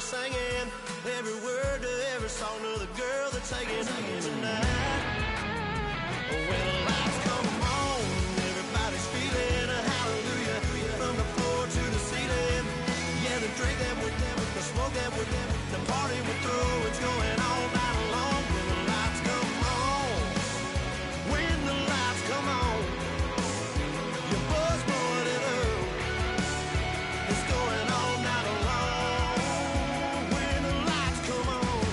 singing every word to every song to the girl that's taking tonight. When the lights come on, everybody's feeling a hallelujah from the floor to the ceiling. Yeah, the drink that we're them, the smoke that we're them, the party we're through, it's going all night long. When the lights come on, when the lights come on, your buzz blowing it up. It's going all night long when the lights come on.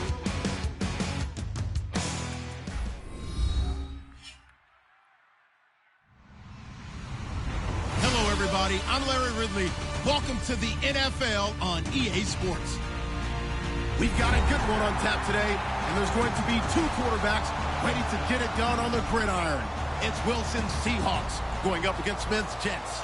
Hello, everybody. I'm Larry Ridley. Welcome to the NFL on EA Sports. We've got a good one on tap today, and there's going to be two quarterbacks ready to get it done on the gridiron. It's Wilson's Seahawks going up against Smith's Jets.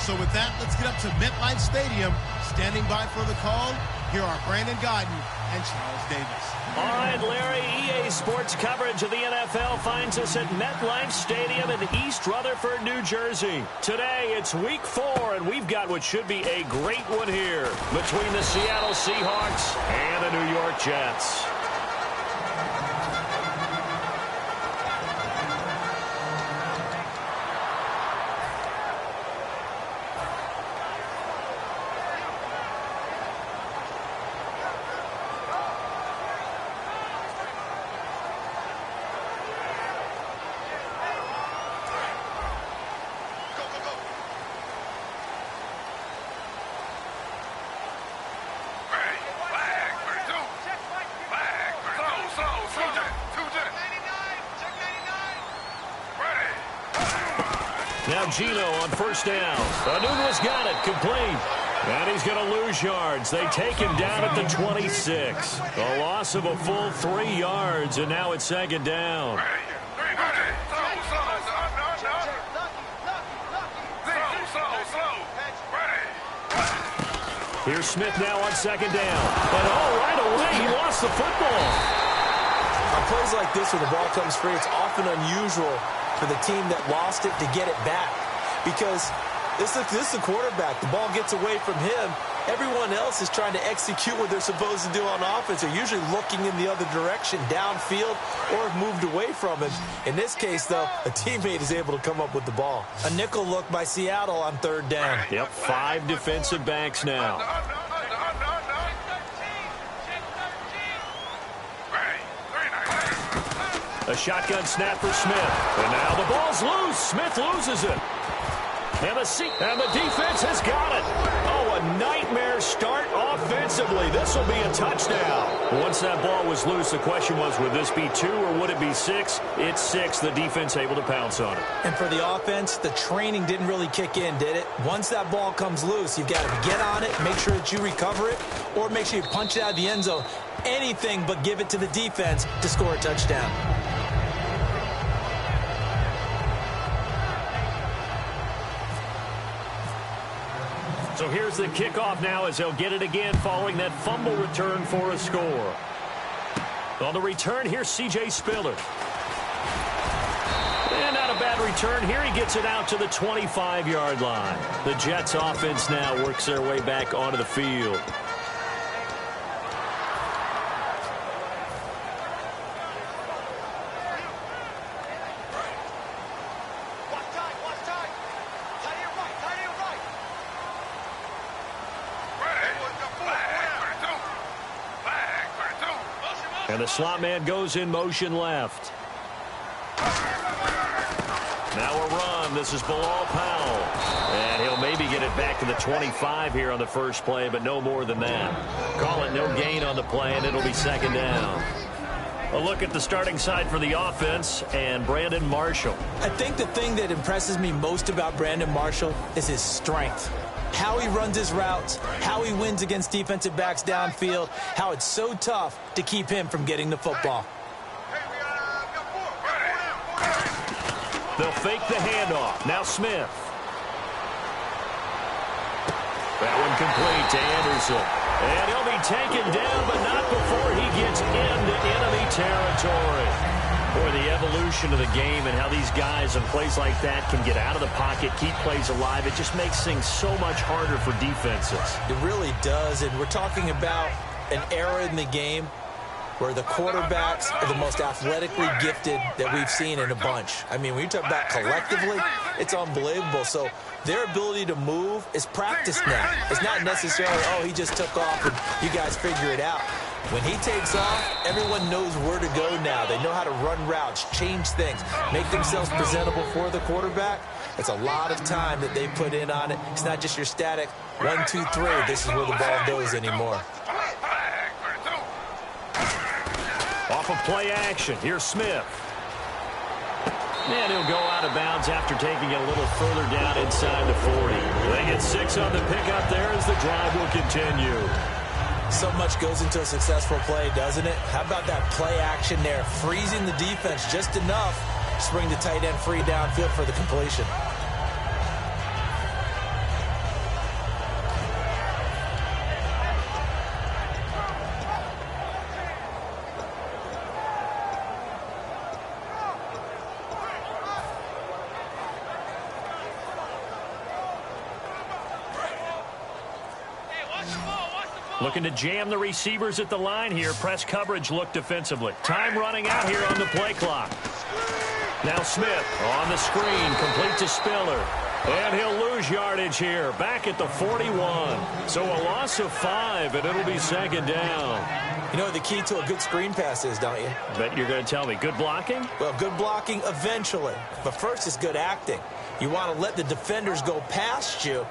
So with that, let's get up to MetLife Stadium. Standing by for the call, here are Brandon Guyton and Charles Davis. All right, Larry, EA Sports coverage of the NFL finds us at MetLife Stadium in East Rutherford, New Jersey. Today, it's Week 4, and we've got what should be a great one here between the Seattle Seahawks and the New York Jets. Now Gino on first down. Anunwa's got it, complete. And he's going to lose yards. They take him down at the 26. A loss of a full 3 yards, and now it's second down. Here's Smith now on second down. But right away, he lost the football. On plays like this where the ball comes free, it's often unusual for the team that lost it to get it back, because this is the quarterback. The ball gets away from him. Everyone else is trying to execute what they're supposed to do on offense. They're usually looking in the other direction, downfield, or have moved away from him. In this case, though, a teammate is able to come up with the ball. A nickel look by Seattle on third down. Yep, 5 defensive backs now. A shotgun snap for Smith. And now the ball's loose. Smith loses it. And the defense has got it. Oh, a nightmare start offensively. This will be a touchdown. Once that ball was loose, the question was, would this be 2 or would it be 6? It's 6. The defense able to pounce on it. And for the offense, the training didn't really kick in, did it? Once that ball comes loose, you've got to get on it, make sure that you recover it, or make sure you punch it out of the end zone. Anything but give it to the defense to score a touchdown. So here's the kickoff now as they'll get it again following that fumble return for a score. On the return, here's C.J. Spiller. And not a bad return here. He gets it out to the 25-yard line. The Jets offense now works their way back onto the field. And the slot man goes in motion left. Now a run. This is Bilal Powell. And he'll maybe get it back to the 25 here on the first play, but no more than that. Call it no gain on the play, and it'll be second down. A look at the starting side for the offense and Brandon Marshall. I think the thing that impresses me most about Brandon Marshall is his strength. How he runs his routes, how he wins against defensive backs downfield, how it's so tough to keep him from getting the football. They'll fake the handoff. Now Smith. That one complete to Anderson. And he'll be taken down, but not before he gets into enemy territory. Boy, the evolution of the game and how these guys in plays like that can get out of the pocket, keep plays alive, it just makes things so much harder for defenses. It really does, and we're talking about an era in the game where the quarterbacks are the most athletically gifted that we've seen in a bunch. I mean, when you talk about collectively, it's unbelievable. So their ability to move is practiced now. It's not necessarily, oh, he just took off and you guys figure it out. When he takes off, everyone knows where to go now. They know how to run routes, change things, make themselves presentable for the quarterback. It's a lot of time that they put in on it. It's not just your static 1, 2, 3. This is where the ball goes anymore. Off of play action, here's Smith. And he'll go out of bounds after taking it a little further down inside the 40. They get 6 on the pickup there as the drive will continue. So much goes into a successful play, doesn't it? How about that play action there, freezing the defense just enough to bring the tight end free downfield for the completion. Looking to jam the receivers at the line here. Press coverage look defensively. Time running out here on the play clock. Now Smith on the screen, complete to Spiller. And he'll lose yardage here, back at the 41. So a loss of 5, and it'll be second down. You know what the key to a good screen pass is, don't you? Bet you're going to tell me. Good blocking? Well, good blocking eventually. But first is good acting. You want to let the defenders go past you,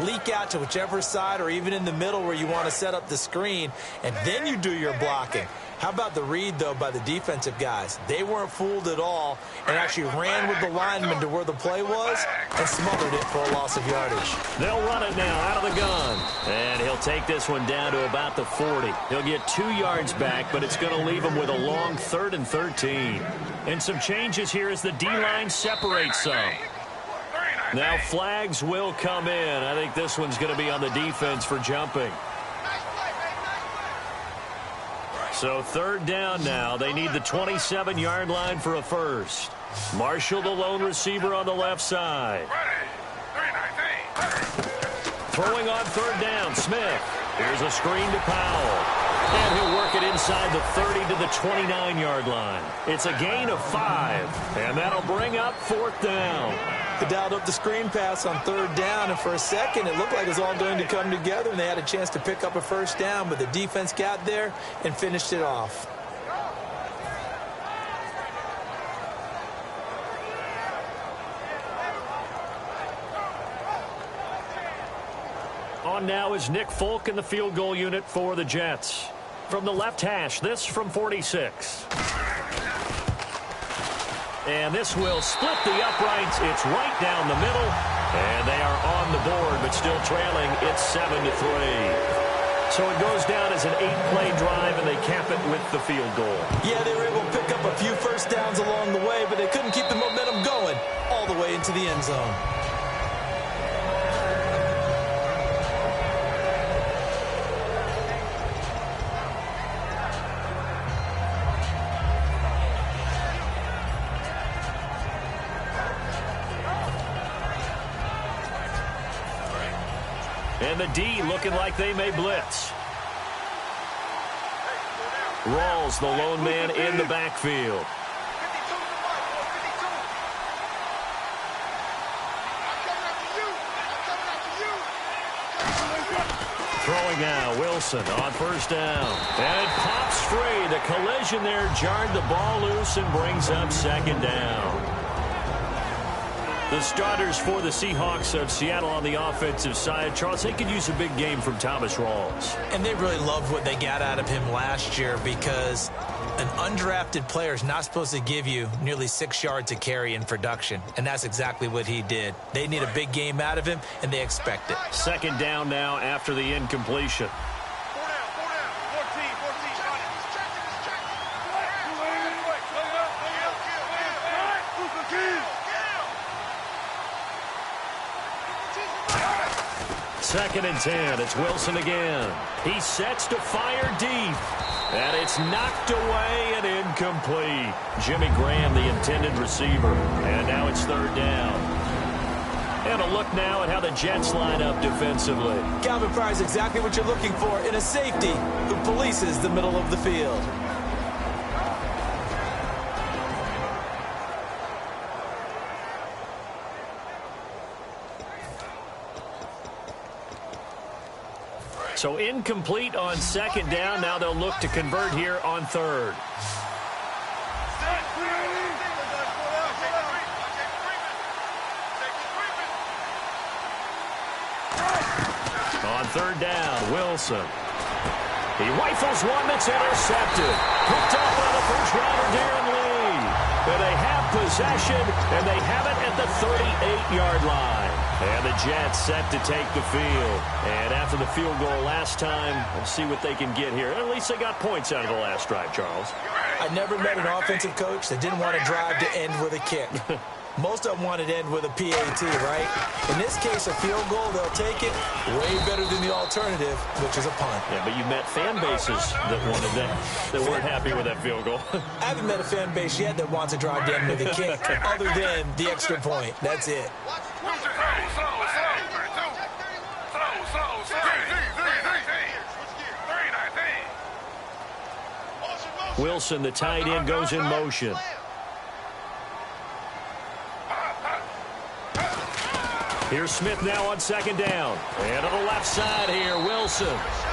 leak out to whichever side or even in the middle where you want to set up the screen, and then you do your blocking. How about the read, though, by the defensive guys? They weren't fooled at all and actually ran with the lineman to where the play was and smothered it for a loss of yardage. They'll run it now out of the gun. And he'll take this one down to about the 40. He'll get 2 yards back, but it's going to leave him with a long 3rd and 13. And some changes here as the D-line separates some. Now flags will come in. I think this one's going to be on the defense for jumping. So 3rd down now. They need the 27-yard line for a first. Marshall, the lone receiver on the left side. Throwing on 3rd down, Smith. Here's a screen to Powell. And he'll work it inside the 30 to the 29-yard line. It's a gain of 5. And that'll bring up 4th down. They dialed up the screen pass on 3rd down, and for a second it looked like it was all going to come together, and they had a chance to pick up a first down, but the defense got there and finished it off. On now is Nick Folk in the field goal unit for the Jets. From the left hash, this from 46. And this will split the uprights. It's right down the middle. And they are on the board, but still trailing. It's 7-3. So it goes down as an 8-play drive, and they cap it with the field goal. Yeah, they were able to pick up a few first downs along the way, but they couldn't keep the momentum going all the way into the end zone. And the D looking like they may blitz. Rawls, the lone man in the backfield. Throwing now, Wilson on 1st down. And it pops free. The collision there jarred the ball loose and brings up 2nd down. The starters for the Seahawks of Seattle on the offensive side. Charles, they could use a big game from Thomas Rawls. And they really loved what they got out of him last year, because an undrafted player is not supposed to give you nearly 6 yards a carry in production. And that's exactly what he did. They need a big game out of him, and they expect it. 2nd down now after the incompletion. 2nd and 10. It's Wilson again. He sets to fire deep. And it's knocked away and incomplete. Jimmy Graham, the intended receiver. And now it's 3rd down. And a look now at how the Jets line up defensively. Calvin Pryor's exactly what you're looking for in a safety who polices the middle of the field. So incomplete on 2nd down. Now they'll look to convert here on 3rd. On 3rd down, Wilson. He rifles one that's intercepted. Picked up by the first-rounder, Darren Lee. And they have possession, and they have it at the 38-yard line. And the Jets set to take the field. And after the field goal last time, we'll see what they can get here. At least they got points out of the last drive, Charles. I never met an offensive coach that didn't want to drive to end with a kick. Most of them wanted to end with a PAT, right? In this case, a field goal, they'll take it way better than the alternative, which is a punt. Yeah, but you met fan bases that wanted that, that weren't happy with that field goal. I haven't met a fan base yet that wants to drive to end with a kick, other than the extra point. That's it. Wilson, the tight end, goes in motion. Here's Smith now on 2nd down. And to the left side here, Wilson.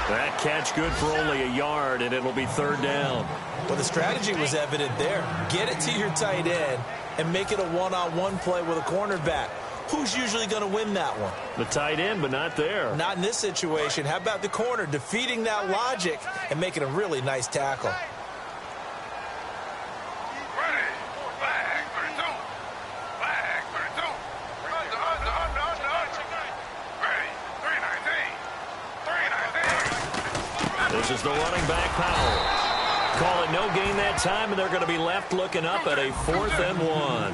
That catch good for only a yard, and it'll be 3rd down. Well, the strategy was evident there. Get it to your tight end and make it a one-on-one play with a cornerback. Who's usually going to win that one? The tight end, but not there. Not in this situation. How about the corner defeating that logic and making a really nice tackle? This is the running back, Powell. Call it no gain that time, and they're going to be left looking up at a 4th and 1.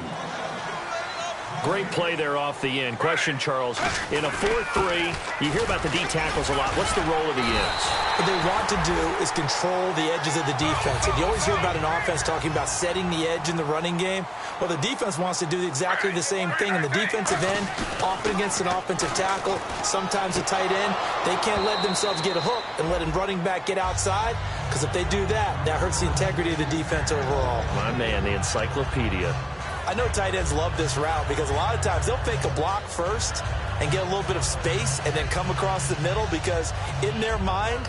Great play there off the end. Question, Charles, in a 4-3, you hear about the D tackles a lot. What's the role of the ends? What they want to do is control the edges of the defense. And you always hear about an offense talking about setting the edge in the running game. Well, the defense wants to do exactly the same thing. In the defensive end, often against an offensive tackle, sometimes a tight end, they can't let themselves get hooked and let a running back get outside, because if they do that, that hurts the integrity of the defense overall. My man, the encyclopedia. I know tight ends love this route because a lot of times they'll fake a block first and get a little bit of space and then come across the middle, because in their mind,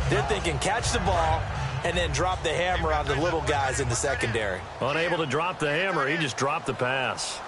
they're thinking catch the ball and then drop the hammer on the little guys in the secondary. Unable to drop the hammer, he just dropped the pass.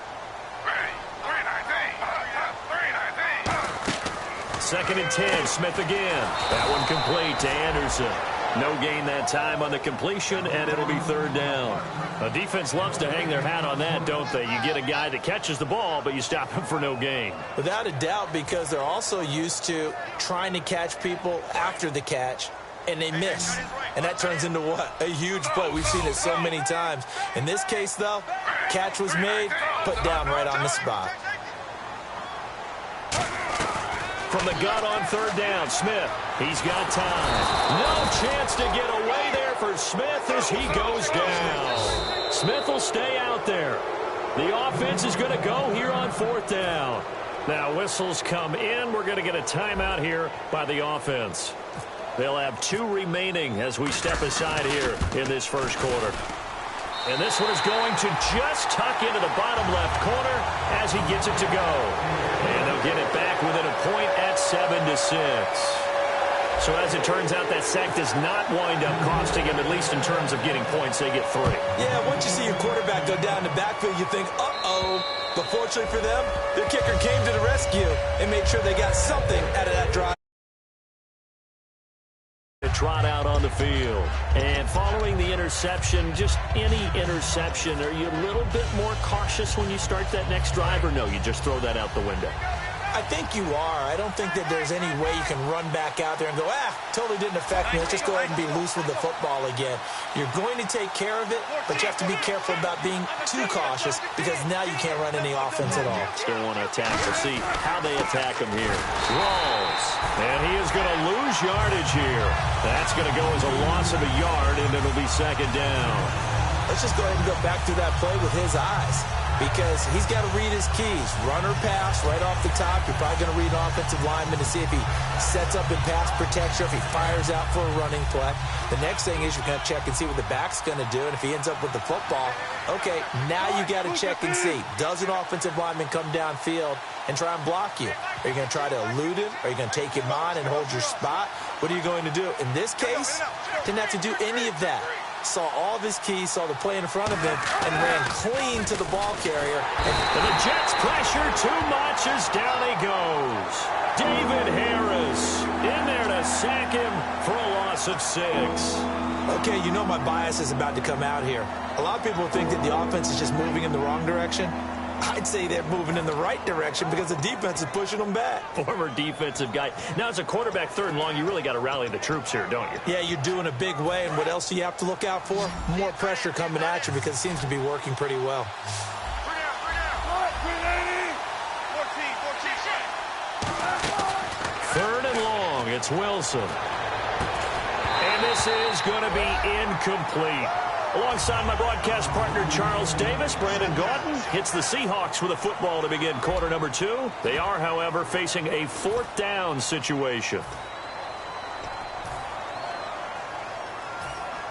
2nd and 10, Smith again. That one complete to Anderson. No gain that time on the completion, and it'll be 3rd down. A defense loves to hang their hat on that, don't they? You get a guy that catches the ball, but you stop him for no gain. Without a doubt, because they're also used to trying to catch people after the catch, and they miss. And that turns into what? A huge play. We've seen it so many times. In this case, though, catch was made, put down right on the spot. From the gun on 3rd down, Smith. He's got time. No chance to get away there for Smith as he goes down. Smith will stay out there. The offense is going to go here on 4th down. Now whistles come in. We're going to get a timeout here by the offense. They'll have 2 remaining as we step aside here in this first quarter. And this one is going to just tuck into the bottom left corner as he gets it to go. And they'll get it back within a point at 7-6. So as it turns out, that sack does not wind up costing him, at least in terms of getting points. They get 3. Yeah, once you see your quarterback go down the backfield, you think, uh-oh. But fortunately for them, their kicker came to the rescue and made sure they got something out of that drive. Trot out on the field. And following the interception, just any interception, are you a little bit more cautious when you start that next drive, or no, you just throw that out the window? I think you are. I don't think that there's any way you can run back out there and go, totally didn't affect me. Let's just go ahead and be loose with the football again. You're going to take care of it, but you have to be careful about being too cautious because now you can't run any offense at all. Still want to attack. We'll see how they attack him here. Rolls. And he is going to lose yardage here. That's going to go as a loss of a yard, and it'll be second down. Let's just go ahead and go back through that play with his eyes, because he's got to read his keys. Run or pass right off the top. You're probably going to read an offensive lineman to see if he sets up in pass protection, if he fires out for a running play. The next thing is you're going to check and see what the back's going to do, and if he ends up with the football, okay, now you got to check and see. Does an offensive lineman come downfield and try and block you? Are you going to try to elude him? Are you going to take him on and hold your spot? What are you going to do? In this case, didn't have to do any of that. Saw all of his keys, saw the play in front of him, and ran clean to the ball carrier. And the Jets pressure too much as down he goes. David Harris in there to sack him for a loss of 6. Okay, you know my bias is about to come out here. A lot of people think that the offense is just moving in the wrong direction. I'd say they're moving in the right direction because the defense is pushing them back. Former defensive guy. Now, as a quarterback, 3rd and long, you really got to rally the troops here, don't you? Yeah, you're doing a big way, and what else do you have to look out for? More pressure coming at you because it seems to be working pretty well. 3rd and long, it's Wilson. And this is going to be incomplete. Alongside my broadcast partner, Charles Davis, Brandon Gaudin hits the Seahawks with a football to begin quarter number 2. They are, however, facing a 4th down situation.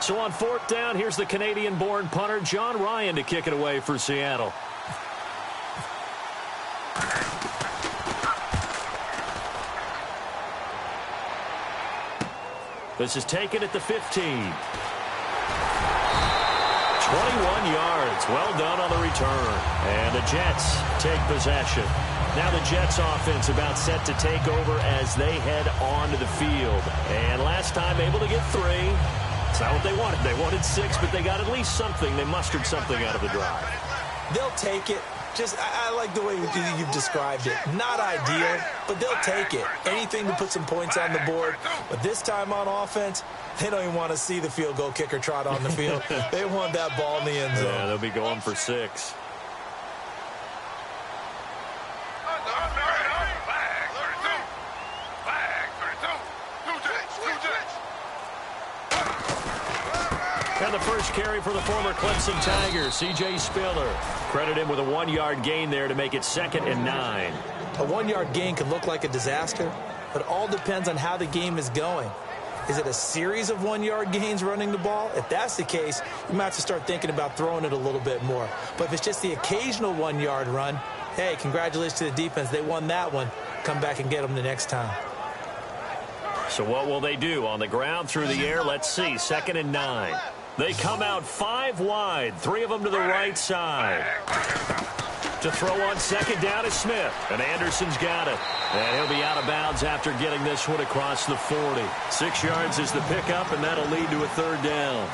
So on 4th down, here's the Canadian-born punter, John Ryan, to kick it away for Seattle. This is taken at the 15. 21 yards. Well done on the return. And the Jets take possession. Now the Jets offense about set to take over as they head onto the field. And last time able to get 3. It's not what they wanted. They wanted 6, but they got at least something. They mustered something out of the drive. They'll take it. I like the way you've described it. Not ideal, but they'll take it. Anything to put some points on the board. But this time on offense, they don't even want to see the field goal kicker trot on the field. They want that ball in the end zone. Yeah, they'll be going for 6. And the first carry for the former Clemson Tigers, C.J. Spiller. Credit him with a 1-yard gain there to make it 2nd and 9. A 1-yard gain can look like a disaster, but it all depends on how the game is going. Is it a series of 1-yard gains running the ball? If that's the case, you might have to start thinking about throwing it a little bit more. But if it's just the occasional 1-yard run, hey, congratulations to the defense. They won that one. Come back and get them the next time. So what will they do? On the ground, through the air, let's see. 2nd and 9. They come out 5 wide, 3 of them to the right side. To throw on 2nd down is Smith, and Anderson's got it. And he'll be out of bounds after getting this one across the 40. 6 yards is the pickup, and that'll lead to a 3rd down.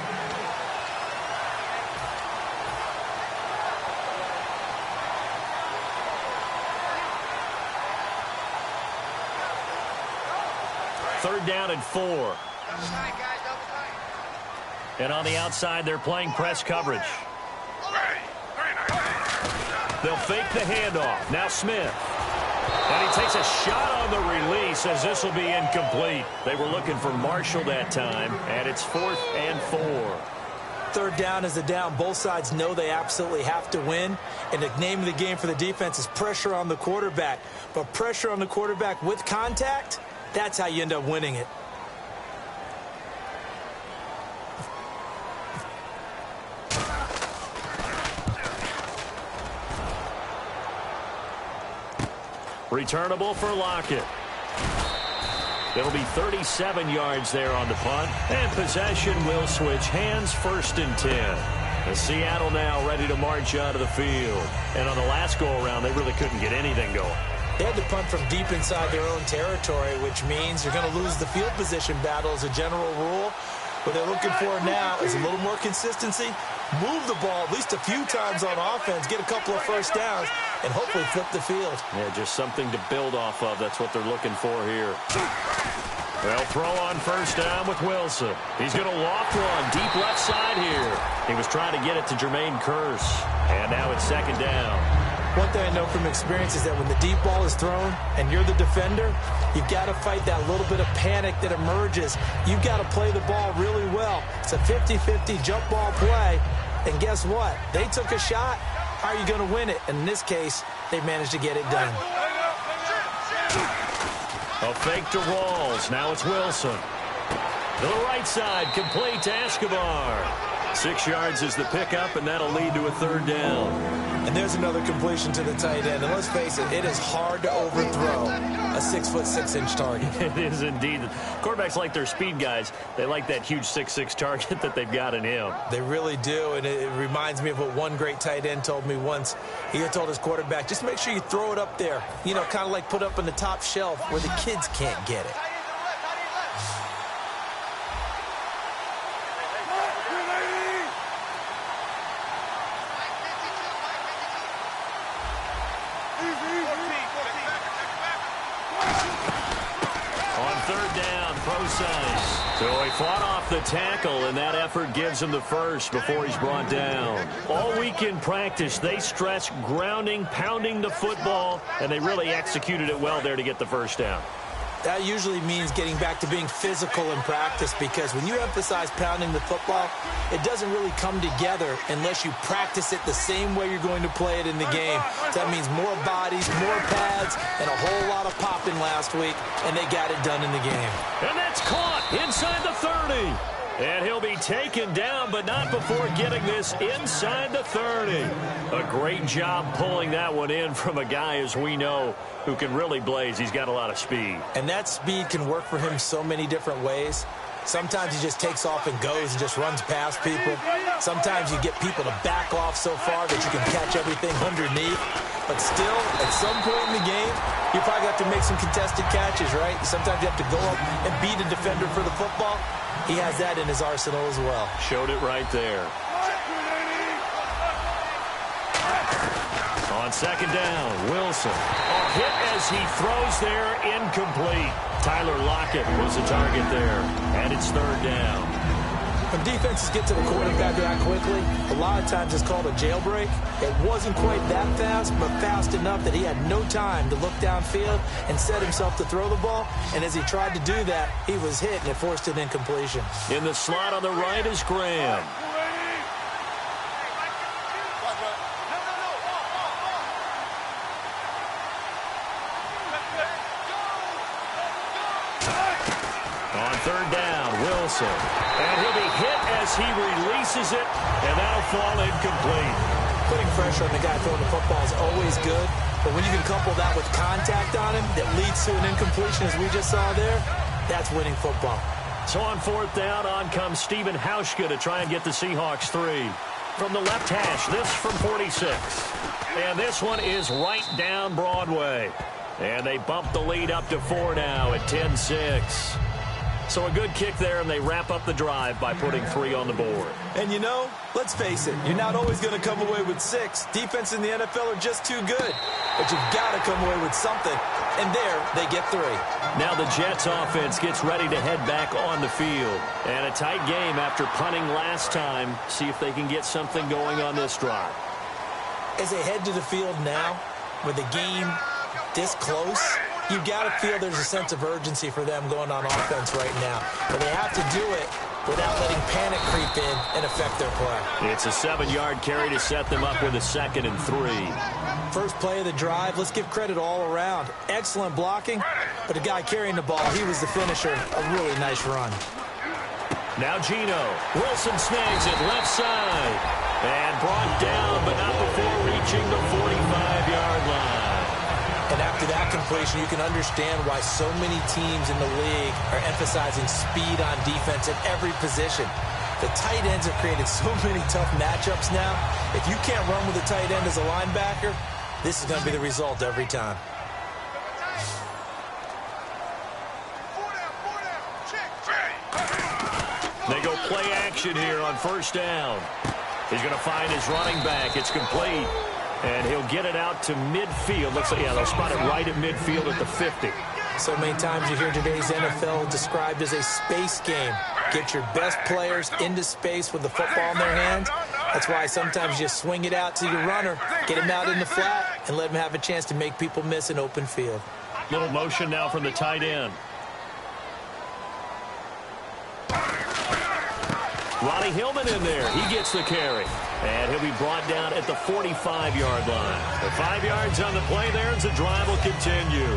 Third down and 4. And on the outside, they're playing press coverage. They'll fake the handoff. Now Smith. And he takes a shot on the release as this will be incomplete. They were looking for Marshall that time, and it's 4th and 4. 3rd down is the down. Both sides know they absolutely have to win. And the name of the game for the defense is pressure on the quarterback. But pressure on the quarterback with contact, that's how you end up winning it. Returnable for Lockett. It'll be 37 yards there on the punt. And possession will switch hands, 1st and 10. And Seattle now ready to march out of the field. And on the last go-around, they really couldn't get anything going. They had to punt from deep inside their own territory, which means you're going to lose the field position battle as a general rule. What they're looking for now is a little more consistency, move the ball at least a few times on offense, get a couple of first downs, and hopefully flip the field. Yeah, just something to build off of. That's what they're looking for here. They'll throw on first down with Wilson. He's going to loft one deep left side here. He was trying to get it to Jermaine Kearse. And now it's second down. One thing I know from experience is that when the deep ball is thrown and you're the defender, you've got to fight that little bit of panic that emerges. You've got to play the ball really well. It's a 50-50 jump ball play. And guess what? They took a shot. How are you going to win it? And in this case, they managed to get it done. A fake to Rawls. Now it's Wilson. To the right side, complete to Escobar. 6 yards is the pickup, and that'll lead to a third down. And there's another completion to the tight end. And let's face it, it is hard to overthrow a 6'6" target. It is indeed. Quarterbacks like their speed guys. They like that huge 6'6" target that they've got in him. They really do, and it reminds me of what one great tight end told me once. He had told his quarterback, just make sure you throw it up there. You know, kind of like put up on the top shelf where the kids can't get it. So he fought off the tackle, and that effort gives him the first before he's brought down. All week in practice, they stress grounding, pounding the football, and they really executed it well there to get the first down. That usually means getting back to being physical in practice, because when you emphasize pounding the football, it doesn't really come together unless you practice it the same way you're going to play it in the game. That means more bodies, more pads, and a whole lot of popping last week, and they got it done in the game. And that's caught inside the 30. And he'll be taken down, but not before getting this inside the 30. A great job pulling that one in from a guy, as we know, who can really blaze. He's got a lot of speed. And that speed can work for him so many different ways. Sometimes he just takes off and goes and just runs past people. Sometimes you get people to back off so far that you can catch everything underneath. But still, at some point in the game, you probably have to make some contested catches, right? Sometimes you have to go up and beat a defender for the football. He has that in his arsenal as well. Showed it right there. On second down, Wilson. A hit as he throws there, incomplete. Tyler Lockett was the target there, and it's third down. When defenses get to the quarterback that quickly, a lot of times it's called a jailbreak. It wasn't quite that fast, but fast enough that he had no time to look downfield and set himself to throw the ball. And as he tried to do that, he was hit, and it forced an incompletion. In the slot on the right is Graham. On third down, Wilson. And he'll be hit as he releases it, and that'll fall incomplete. Putting pressure on the guy throwing the football is always good, but when you can couple that with contact on him that leads to an incompletion, as we just saw there, that's winning football. So on fourth down, on comes Stephen Hauschka to try and get the Seahawks 3. From the left hash, this from 46. And this one is right down Broadway. And they bump the lead up to 4 now at 10-6. So a good kick there, and they wrap up the drive by putting 3 on the board. And you know, let's face it, you're not always going to come away with 6. Defense in the NFL are just too good. But you've got to come away with something. And there, they get 3. Now the Jets offense gets ready to head back on the field. And a tight game after punting last time. See if they can get something going on this drive. As they head to the field now, with the game this close, you've got to feel there's a sense of urgency for them going on offense right now. But they have to do it without letting panic creep in and affect their play. It's a 7-yard carry to set them up with a 2nd and 3. First play of the drive, let's give credit all around. Excellent blocking, but the guy carrying the ball, he was the finisher. A really nice run. Now Gino. Wilson snags it left side. And brought down, but not before reaching the 45-yard line. And after that completion, you can understand why so many teams in the league are emphasizing speed on defense at every position. The tight ends have created so many tough matchups now. If you can't run with a tight end as a linebacker, this is going to be the result every time. They go play action here on first down. He's going to find his running back. It's complete. And he'll get it out to midfield. Looks like, yeah, they'll spot it right at midfield at the 50. So many times you hear today's NFL described as a space game. Get your best players into space with the football in their hands. That's why sometimes you swing it out to your runner, get him out in the flat, and let him have a chance to make people miss an open field. Little motion now from the tight end. Ronnie Hillman in there. He gets the carry. And he'll be brought down at the 45-yard line. The 5 yards on the play there as the drive will continue.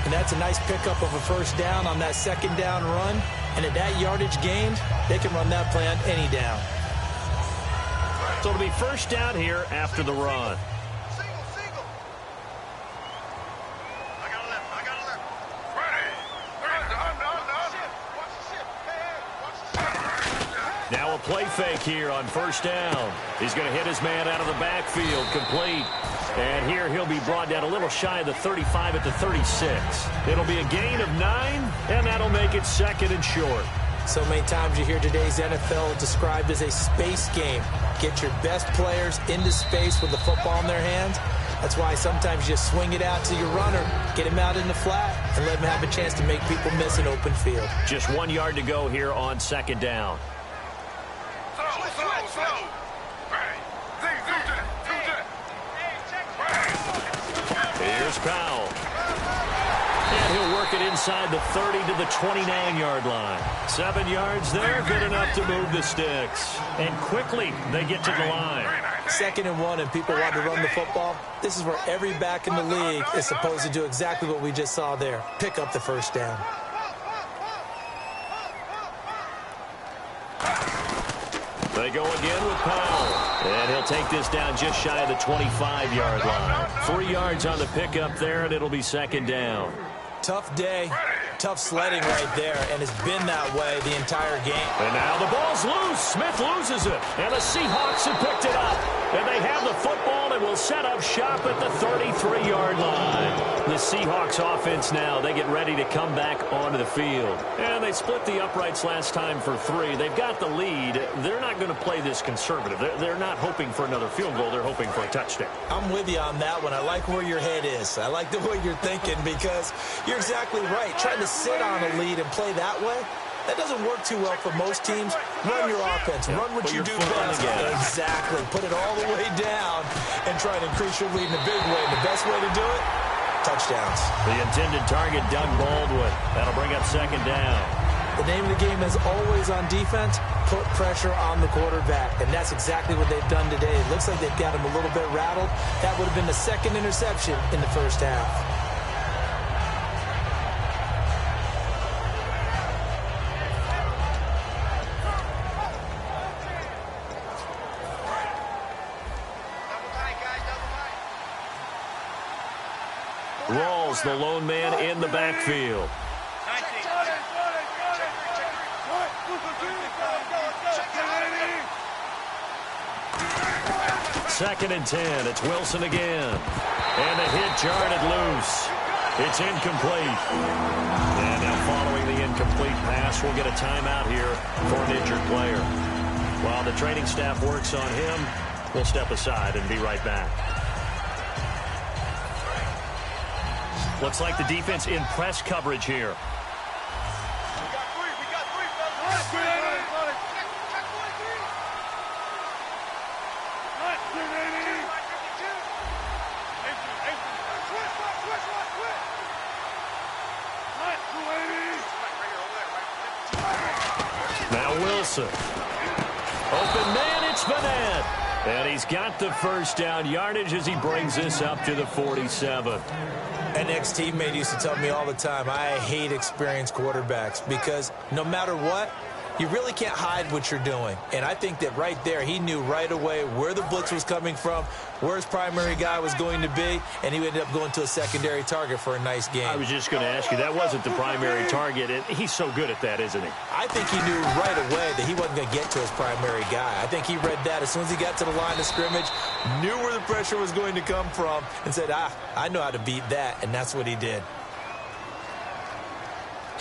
And that's a nice pickup of a first down on that second down run. And at that yardage gained, they can run that play on any down. So it'll be first down here after the run. Now a play fake here on first down. He's going to hit his man out of the backfield, complete. And here he'll be brought down a little shy of the 35 at the 36. It'll be a gain of 9, and that'll make it second and short. So many times you hear today's NFL described as a space game. Get your best players into space with the football in their hands. That's why sometimes you swing it out to your runner, get him out in the flat, and let him have a chance to make people miss an open field. Just 1 yard to go here on second down. Here's Powell. And he'll work it inside the 30 to the 29-yard line. 7 yards there, good enough to move the sticks. And quickly, they get to the line. 2nd and 1, and people want to run the football. This is where every back in the league is supposed to do exactly what we just saw there. Pick up the first down. They go again with Powell. And he'll take this down just shy of the 25-yard line. 3 yards on the pickup there, and it'll be second down. Tough day, tough sledding right there, and it's been that way the entire game. And now the ball's loose. Smith loses it, and the Seahawks have picked it up. And they have the football and will set up shop at the 33-yard line. The Seahawks offense now, they get ready to come back onto the field. And they split the uprights last time for 3. They've got the lead. They're not going to play this conservative. They're not hoping for another field goal. They're hoping for a touchdown. I'm with you on that one. I like where your head is. I like the way you're thinking because you're exactly right. Trying to sit on a lead and play that way, that doesn't work too well for most teams. Run your offense. Run what you do best. Exactly. Put it all the way down and try to increase your lead in a big way. And the best way to do it, touchdowns. The intended target, Doug Baldwin. That'll bring up second down. The name of the game is always on defense, put pressure on the quarterback. And that's exactly what they've done today. It looks like they've got him a little bit rattled. That would have been the second interception in the first half. Rawls, the lone man in the backfield. Second and 10. It's Wilson again. And the hit jarred loose. It's incomplete. And now following the incomplete pass, we'll get a timeout here for an injured player. While the training staff works on him, we'll step aside and be right back. Looks like the defense in press coverage here. We got three, fellas. Now Wilson. Open man, it's Vanette. And he's got the first down yardage as he brings this up to the 47. An ex-teammate used to tell me all the time, I hate experienced quarterbacks because no matter what, you really can't hide what you're doing. And I think that right there, he knew right away where the blitz was coming from, where his primary guy was going to be, and he ended up going to a secondary target for a nice game. I was just going to ask you, that wasn't the primary target, and he's so good at that, isn't he? I think he knew right away that he wasn't going to get to his primary guy. I think he read that as soon as he got to the line of scrimmage, knew where the pressure was going to come from, and said, I know how to beat that, and that's what he did.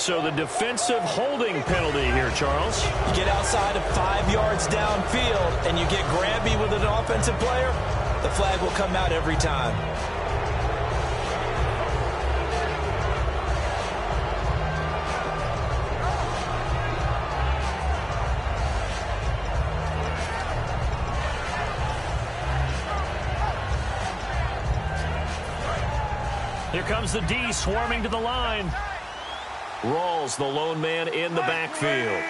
So the defensive holding penalty here, Charles. You get outside of 5 yards downfield and you get grabby with an offensive player, the flag will come out every time. Here comes the D swarming to the line. Rawls, the lone man in the backfield.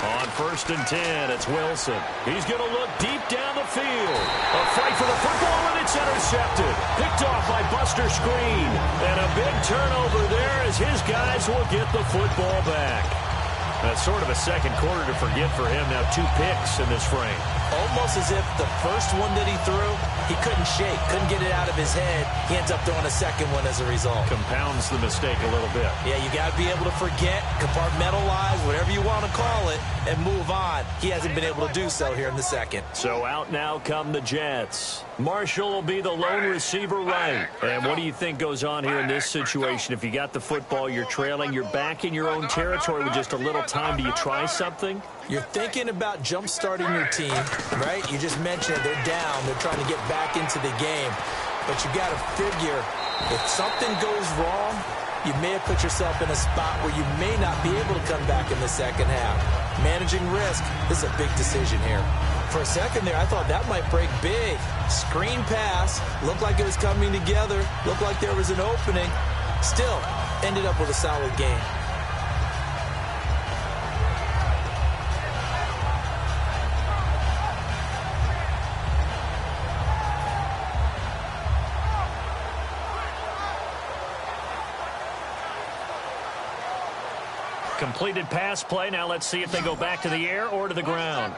On 1st and 10, it's Wilson. He's going to look deep down the field. A fight for the football, and it's intercepted. Picked off by Buster Screen. And a big turnover there as his guys will get the football back. That's sort of a second quarter to forget for him. Now 2 picks in this frame. Almost as if the first one that he threw, he couldn't shake, couldn't get it out of his head. He ends up throwing a second one as a result. Compounds the mistake a little bit. Yeah, you got to be able to forget, compartmentalize, whatever you want to call it, and move on. He hasn't been able to do so here in the second. So out now come the Jets. Marshall will be the lone receiver right. And what do you think goes on here in this situation? If you got the football, you're trailing, you're back in your own territory with just a little time. Do you try something? You're thinking about jump-starting your team, right? You just mentioned it. They're down. They're trying to get back into the game. But you got to figure, if something goes wrong, you may have put yourself in a spot where you may not be able to come back in the second half. Managing risk, this is a big decision here. For a second there, I thought that might break big. Screen pass, looked like it was coming together, looked like there was an opening. Still, ended up with a solid game. Completed pass play. Now let's see if they go back to the air or to the ground.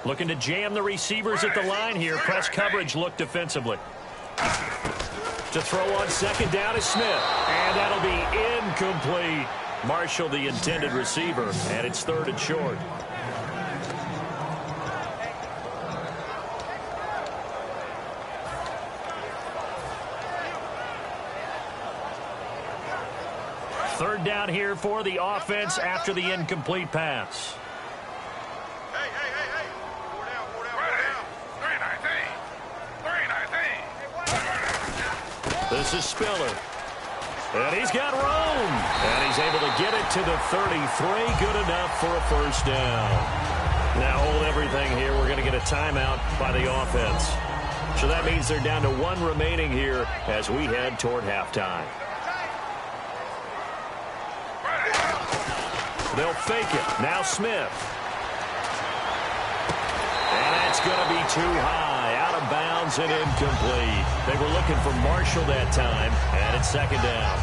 Looking to jam the receivers at the line here. Press coverage look defensively. To throw on 2nd down is Smith. And that'll be incomplete. Marshall, the intended receiver, and it's 3rd and short. Third down here for the offense after the incomplete pass. This is Spiller. And he's got room. And he's able to get it to the 33. Good enough for a 1st down. Now hold everything here. We're going to get a timeout by the offense. So that means they're down to 1 remaining here as we head toward halftime. They'll fake it. Now Smith. And that's going to be too high. Out of bounds and incomplete. They were looking for Marshall that time. And it's 2nd down.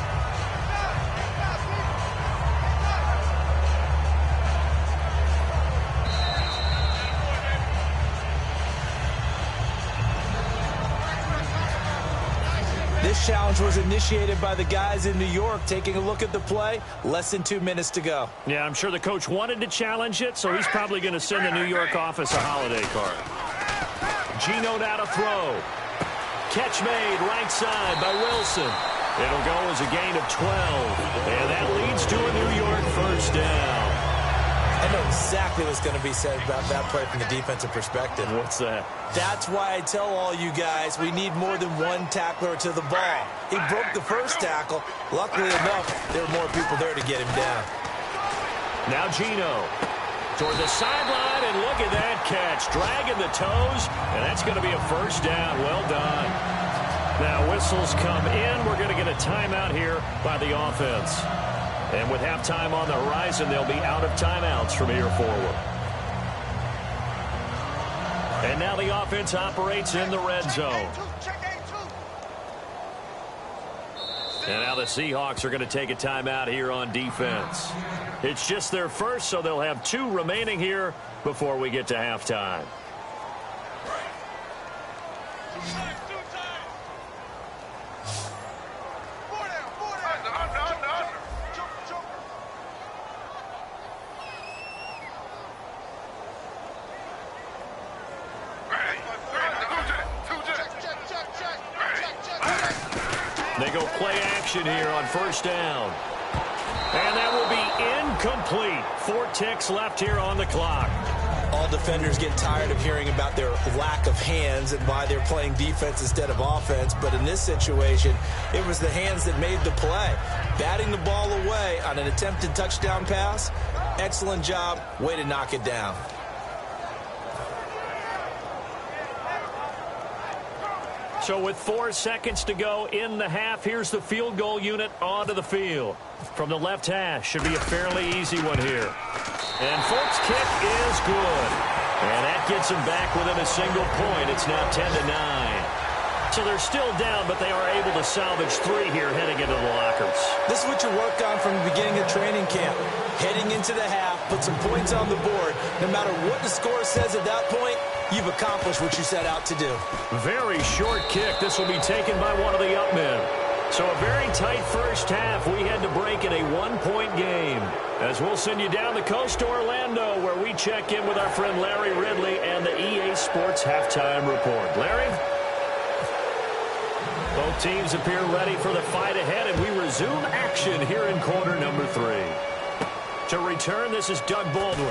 This challenge was initiated by the guys in New York. Taking a look at the play, less than 2 minutes to go. Yeah, I'm sure the coach wanted to challenge it, so he's probably going to send the New York office a holiday card. Gino now to throw. Catch made right side by Wilson. It'll go as a gain of 12, and that leads to a New York 1st down. I know exactly what's going to be said about that play from the defensive perspective. What's that? That's why I tell all you guys we need more than 1 tackler to the ball. He broke the 1st tackle. Luckily enough, there were more people there to get him down. Now Gino toward the sideline, and look at that catch. Dragging the toes, and that's going to be a 1st down. Well done. Now whistles come in. We're going to get a timeout here by the offense. And with halftime on the horizon, they'll be out of timeouts from here forward. And now the offense operates in the red zone. And now the Seahawks are going to take a timeout here on defense. It's just their first, so they'll have 2 remaining here before we get to halftime. action here on first down. And that will be incomplete. 4 ticks left here on the clock. All defenders get tired of hearing about their lack of hands and why they're playing defense instead of offense. But in this situation, it was the hands that made the play. Batting the ball away on an attempted touchdown pass. Excellent job. Way to knock it down. So with 4 seconds to go in the half, here's the field goal unit onto the field. From the left hash, should be a fairly easy one here. And Folk's kick is good. And that gets them back within a single point. It's now 10-9. So they're still down, but they are able to salvage 3 here heading into the lockers. This is what you work on from the beginning of training camp. Heading into the half, put some points on the board. No matter what the score says at that point, you've accomplished what you set out to do. Very short kick. This will be taken by one of the up men. So a very tight first half. We had to break in a 1-point game. As we'll send you down the coast to Orlando, where we check in with our friend Larry Ridley and the EA Sports Halftime Report. Larry? Both teams appear ready for the fight ahead, and we resume action here in quarter number 3. To return, this is Doug Baldwin.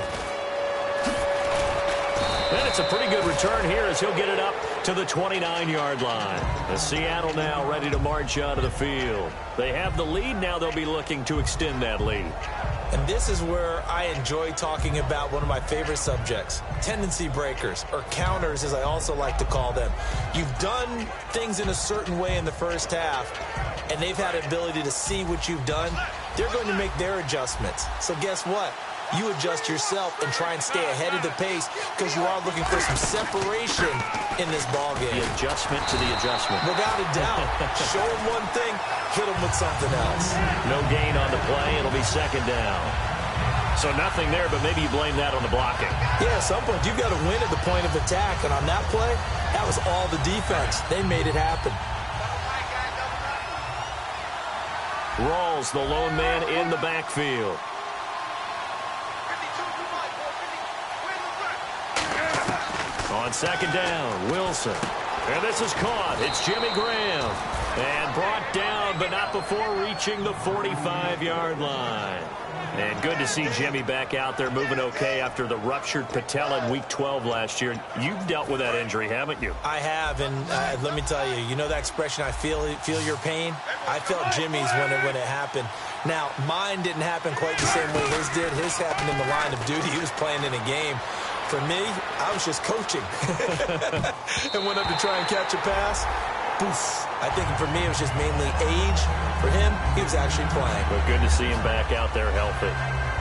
And it's a pretty good return here as he'll get it up to the 29-yard line. As Seattle now ready to march out of the field. They have the lead. Now they'll be looking to extend that lead. And this is where I enjoy talking about one of my favorite subjects, tendency breakers, or counters as I also like to call them. You've done things in a certain way in the first half, and they've had the ability to see what you've done. They're going to make their adjustments. So guess what? You adjust yourself and try and stay ahead of the pace because you are looking for some separation in this ball game. The adjustment to the adjustment. Without a doubt. Show them one thing, hit them with something else. No gain on the play. It'll be second down. So nothing there, but maybe you blame that on the blocking. Yeah, at some point you've got to win at the point of attack. And on that play, that was all the defense. They made it happen. Rawls, the lone man in the backfield. On second down, Wilson. And this is caught. It's Jimmy Graham. And brought down, but not before reaching the 45-yard line. And good to see Jimmy back out there moving okay after the ruptured patella in Week 12 last year. You've dealt with that injury, haven't you? I have, and let me tell you, you know that expression, I feel your pain? I felt Jimmy's when it happened. Now, mine didn't happen quite the same way his did. His happened in the line of duty. He was playing in a game. For me, I was just coaching and went up to try and catch a pass. Poof. I think for me, it was just mainly age. For him, he was actually playing. But good to see him back out there healthy.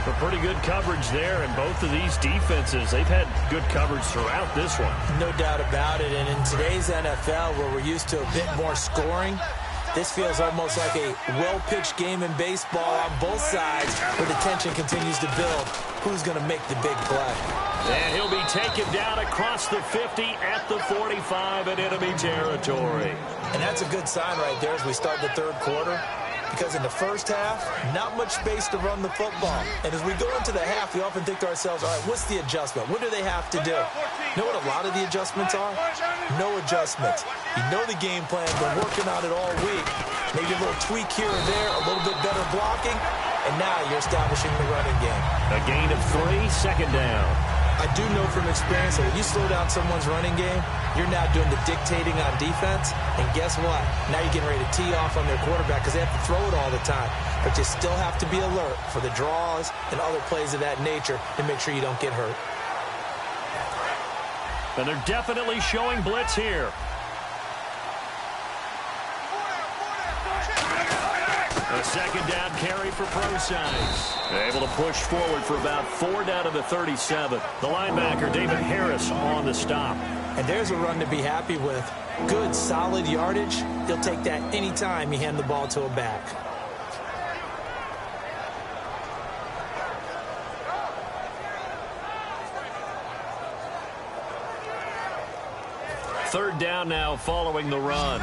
But pretty good coverage there, and both of these defenses, they've had good coverage throughout this one. No doubt about it, and in today's NFL, where we're used to a bit more scoring, this feels almost like a well-pitched game in baseball on both sides where the tension continues to build. Who's going to make the big play? And he'll be taken down across the 50 at the 45 in enemy territory. And that's a good sign right there as we start the third quarter. Because in the first half, not much space to run the football. And as we go into the half, we often think to ourselves, all right, what's the adjustment? What do they have to do? You know what a lot of the adjustments are? No adjustments. You know the game plan, been working on it all week. Maybe a little tweak here or there, a little bit better blocking, and now you're establishing the running game. A gain of 3, second down. I do know from experience that when you slow down someone's running game, you're now doing the dictating on defense. And guess what? Now you're getting ready to tee off on their quarterback because they have to throw it all the time. But you still have to be alert for the draws and other plays of that nature to make sure you don't get hurt. And they're definitely showing blitz here. A second down carry for Pro-Size. Able to push forward for about 4 down to the 37. The linebacker, David Harris, on the stop. And there's a run to be happy with. Good, solid yardage. He'll take that anytime you hand the ball to a back. Third down now following the run.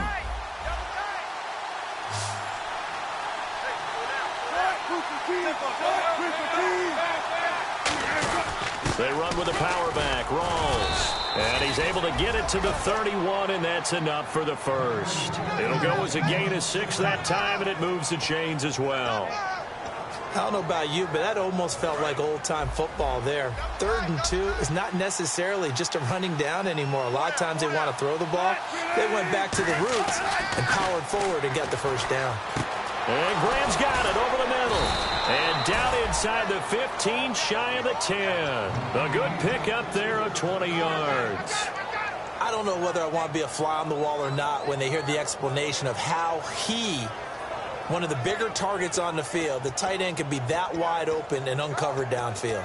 They run with a power back. Rawls. And he's able to get it to the 31, and that's enough for the first. It'll go as a gain of 6 that time, and it moves the chains as well. I don't know about you, but that almost felt like old-time football there. 3rd and 2 is not necessarily just a running down anymore. A lot of times they want to throw the ball. They went back to the roots and powered forward and got the first down. And Graham's got it over the middle. And down inside the 15, shy of the 10. A good pick up there of 20 yards. I don't know whether I want to be a fly on the wall or not when they hear the explanation of how one of the bigger targets on the field, the tight end could be that wide open and uncovered downfield.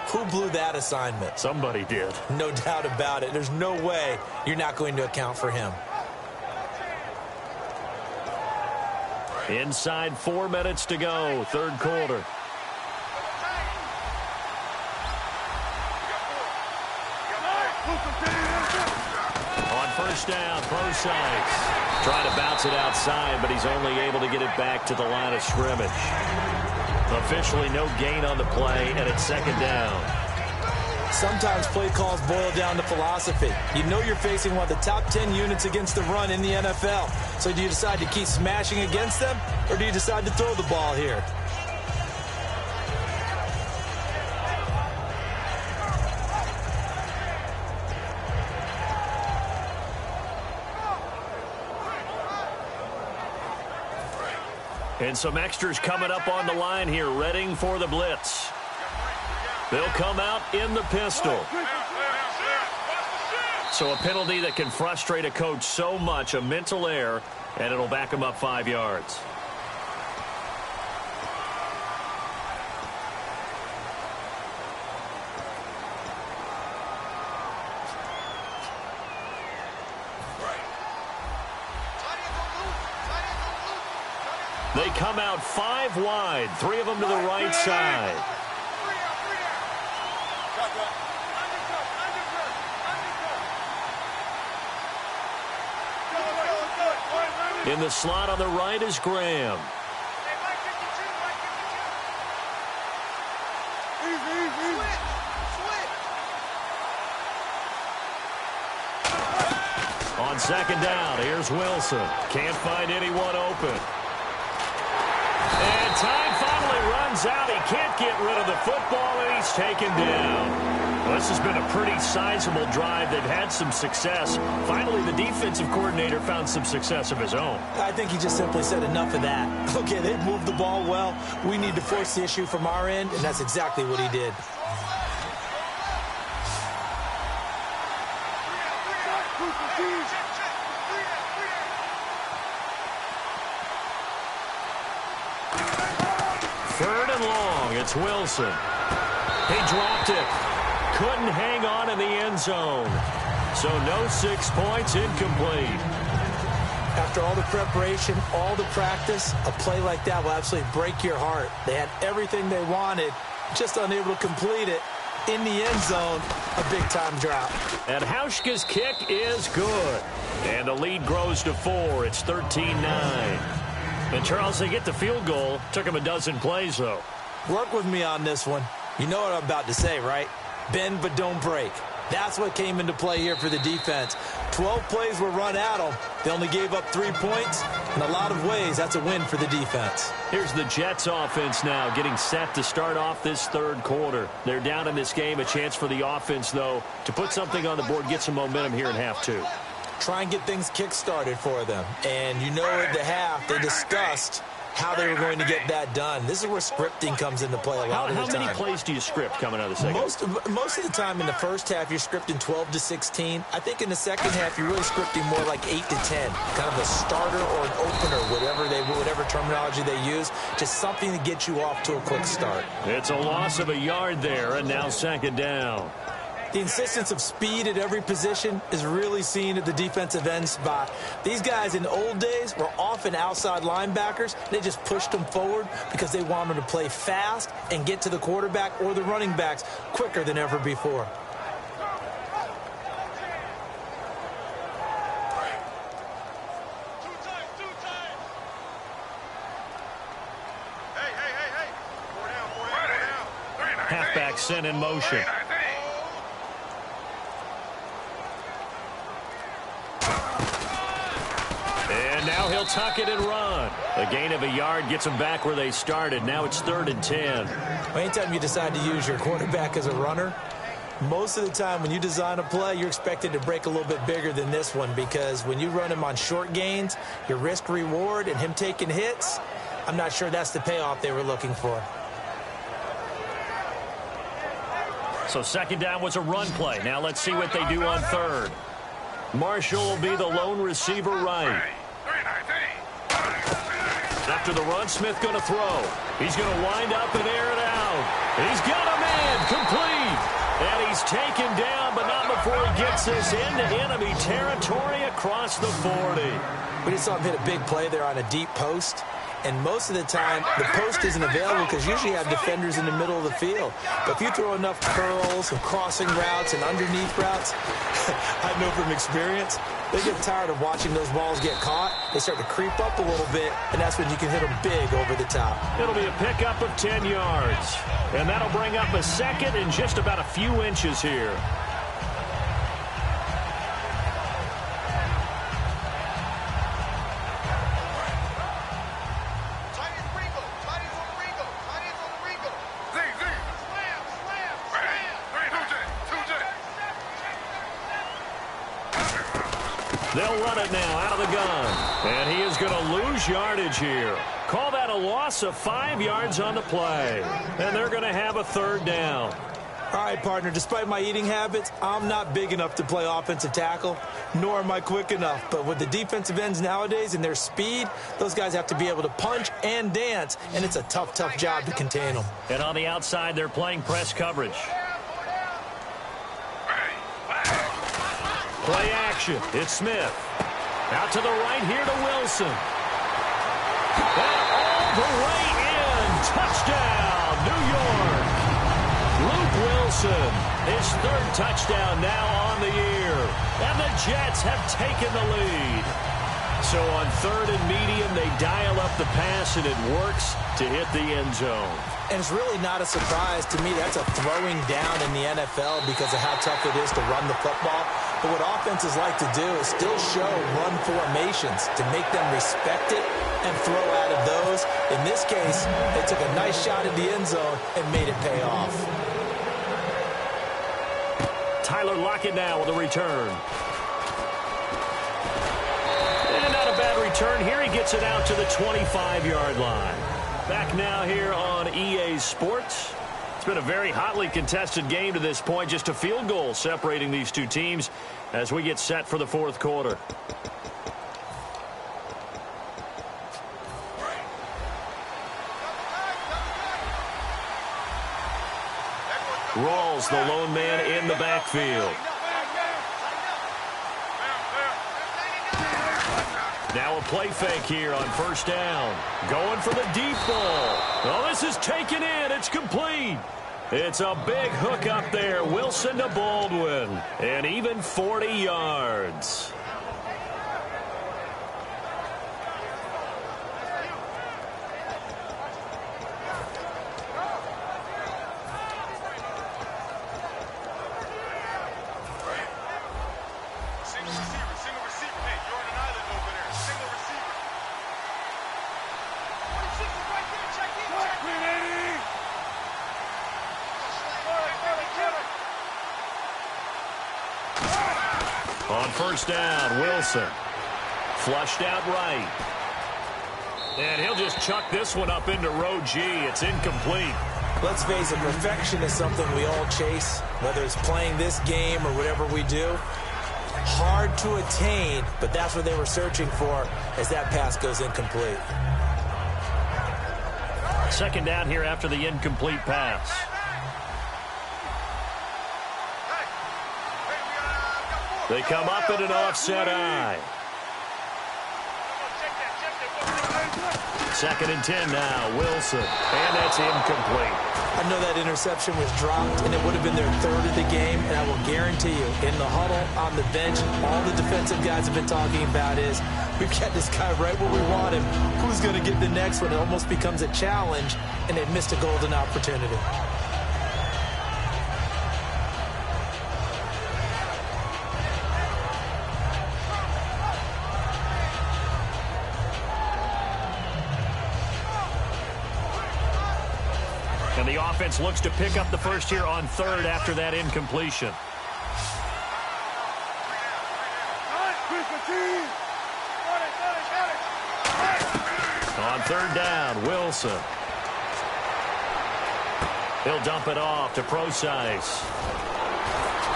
Who blew that assignment? Somebody did. No doubt about it. There's no way you're not going to account for him. Inside 4 minutes to go, 3rd quarter. On first down, Prosykes. Trying to bounce it outside, but he's only able to get it back to the line of scrimmage. Officially no gain on the play, and it's 2nd down. Sometimes play calls boil down to philosophy. You know you're facing one of the top 10 units against the run in the NFL. So do you decide to keep smashing against them, or do you decide to throw the ball here? And some extras coming up on the line here, readying for the blitz. They'll come out in the pistol. So a penalty that can frustrate a coach so much, a mental error, and it'll back him up 5 yards. They come out 5 wide, 3 of them to the right side. In the slot on the right is Graham. On 2nd down, here's Wilson. Can't find anyone open. And time finally runs out. He can't get rid of the football, and he's taken down. Well, this has been a pretty sizable drive. They've had some success. Finally, the defensive coordinator found some success of his own. I think he just simply said enough of that. Okay, they've moved the ball well. We need to force the issue from our end, and that's exactly what he did. Third and long, it's Wilson. He dropped it. Couldn't hang on in the end zone. So no 6 points, incomplete. After all the preparation, all the practice, a play like that will absolutely break your heart. They had everything they wanted, just unable to complete it. In the end zone, a big-time drop. And Hauschka's kick is good. And the lead grows to 4. It's 13-9. And, Charles, they get the field goal. Took him a dozen plays, though. Work with me on this one. You know what I'm about to say, right? Bend but don't break. That's what came into play here for the defense. 12 plays were run at them. They only gave up 3 points. In a lot of ways, that's a win for the defense. Here's the Jets offense now getting set to start off this 3rd quarter. They're down in this game. A chance for the offense, though, to put something on the board, get some momentum here in half 2. Try and get things kick-started for them. And you know at the half, they discussed how they were going to get that done. This is where scripting comes into play a lot of the time. How many plays do you script coming out of the second? Most of the time in the first half, you're scripting 12 to 16. I think in the second half, you're really scripting more like 8 to 10. Kind of a starter or an opener, whatever terminology they use. Just something to get you off to a quick start. It's a loss of a yard there, and now 2nd down. The insistence of speed at every position is really seen at the defensive end spot. These guys in the old days were often outside linebackers. They just pushed them forward because they wanted to play fast and get to the quarterback or the running backs quicker than ever before. halfback sent in motion. And now he'll tuck it and run. A gain of a yard gets them back where they started. Now it's 3rd and 10. Well, anytime you decide to use your quarterback as a runner, most of the time when you design a play, you're expected to break a little bit bigger than this one, because when you run him on short gains, your risk-reward and him taking hits, I'm not sure that's the payoff they were looking for. So 2nd down was a run play. Now let's see what they do on 3rd. Marshall will be the lone receiver right. After the run, Smith going to throw. He's going to wind up and air it out. He's got a man complete. And he's taken down, but not before he gets this into enemy territory across the 40. We just saw him hit a big play there on a deep post. And most of the time, the post isn't available because usually you have defenders in the middle of the field. But if you throw enough curls and crossing routes and underneath routes, I know from experience, they get tired of watching those balls get caught. They start to creep up a little bit, and that's when you can hit them big over the top. It'll be a pickup of 10 yards. And that'll bring up a 2nd and just about a few inches here. They'll run it now out of the gun. And he is going to lose yardage here. Call that a loss of 5 yards on the play. And they're going to have a 3rd down. All right, partner, despite my eating habits, I'm not big enough to play offensive tackle, nor am I quick enough. But with the defensive ends nowadays and their speed, those guys have to be able to punch and dance, and it's a tough, tough job to contain them. And on the outside, they're playing press coverage. Play action. It's Smith. Out to the right here to Wilson. And all the way in. Touchdown, New York. Luke Wilson, his 3rd touchdown now on the year. And the Jets have taken the lead. So on 3rd and medium, they dial up the pass, and it works to hit the end zone. And it's really not a surprise to me. That's a throwing down in the NFL because of how tough it is to run the football. But what offenses like to do is still show run formations to make them respect it and throw out of those. In this case, they took a nice shot at the end zone and made it pay off. Tyler Lockett now with a return. And not a bad return here. He gets it out to the 25-yard line. Back now here on EA Sports. It's been a very hotly contested game to this point. Just a field goal separating these two teams as we get set for the 4th quarter. Rawls, the lone man in the backfield. Now a play fake here on 1st down. Going for the deep ball. Oh, this is taken in. It's complete. It's a big hook up there. Wilson to Baldwin. And even 40 yards. On 1st down, Wilson. Flushed out right. And he'll just chuck this one up into row G. It's incomplete. Let's face it, perfection is something we all chase, whether it's playing this game or whatever we do. Hard to attain, but that's what they were searching for as that pass goes incomplete. 2nd down here after the incomplete pass. They come up in an offset eye. 2nd and 10 now, Wilson. And that's incomplete. I know that interception was dropped, and it would have been their 3rd of the game, and I will guarantee you, in the huddle, on the bench, all the defensive guys have been talking about is, we've got this guy right where we want him. Who's going to get the next one? It almost becomes a challenge, and they've missed a golden opportunity. And the offense looks to pick up the first here on third after that incompletion. On third down, Wilson. He'll dump it off to Pickx6.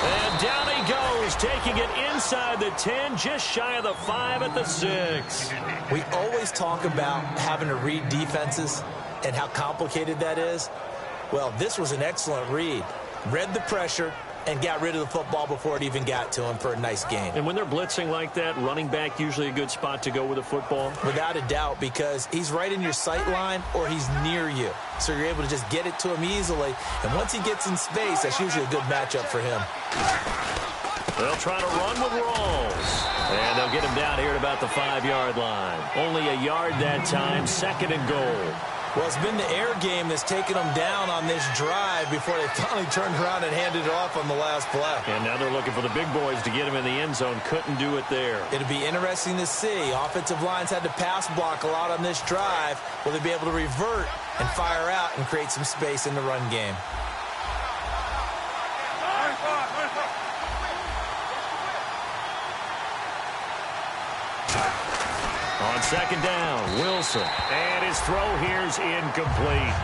And down he goes, taking it inside the 10, just shy of the 5 at the 6. We always talk about having to read defenses and how complicated that is. Well, this was an excellent read. Read the pressure and got rid of the football before it even got to him for a nice gain. And when they're blitzing like that, running back usually a good spot to go with the football? Without a doubt, because he's right in your sight line or he's near you. So you're able to just get it to him easily. And once he gets in space, that's usually a good matchup for him. They'll try to run with Rawls. And they'll get him down here at about the 5-yard line. Only a yard that time, 2nd and goal. Well, it's been the air game that's taken them down on this drive before they finally turned around and handed it off on the last play. And now they're looking for the big boys to get him in the end zone. Couldn't do it there. It'll be interesting to see. Offensive lines had to pass block a lot on this drive. Will they be able to revert and fire out and create some space in the run game? On 2nd down, Wilson. And his throw here's incomplete.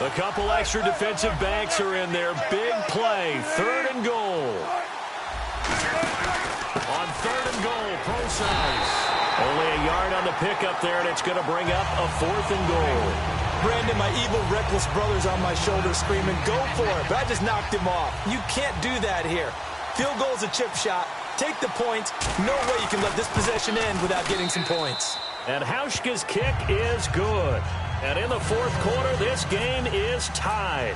A couple extra defensive backs are in there. Big play. 3rd and goal. On 3rd and goal, Pickx6. Only a yard on the pickup there, and it's going to bring up a 4th and goal. Brandon, my evil, reckless brother's on my shoulder screaming, go for it, but I just knocked him off. You can't do that here. Field goal's a chip shot. Take the points. No way you can let this possession end without getting some points. And Hauschka's kick is good. And in the 4th quarter, this game is tied.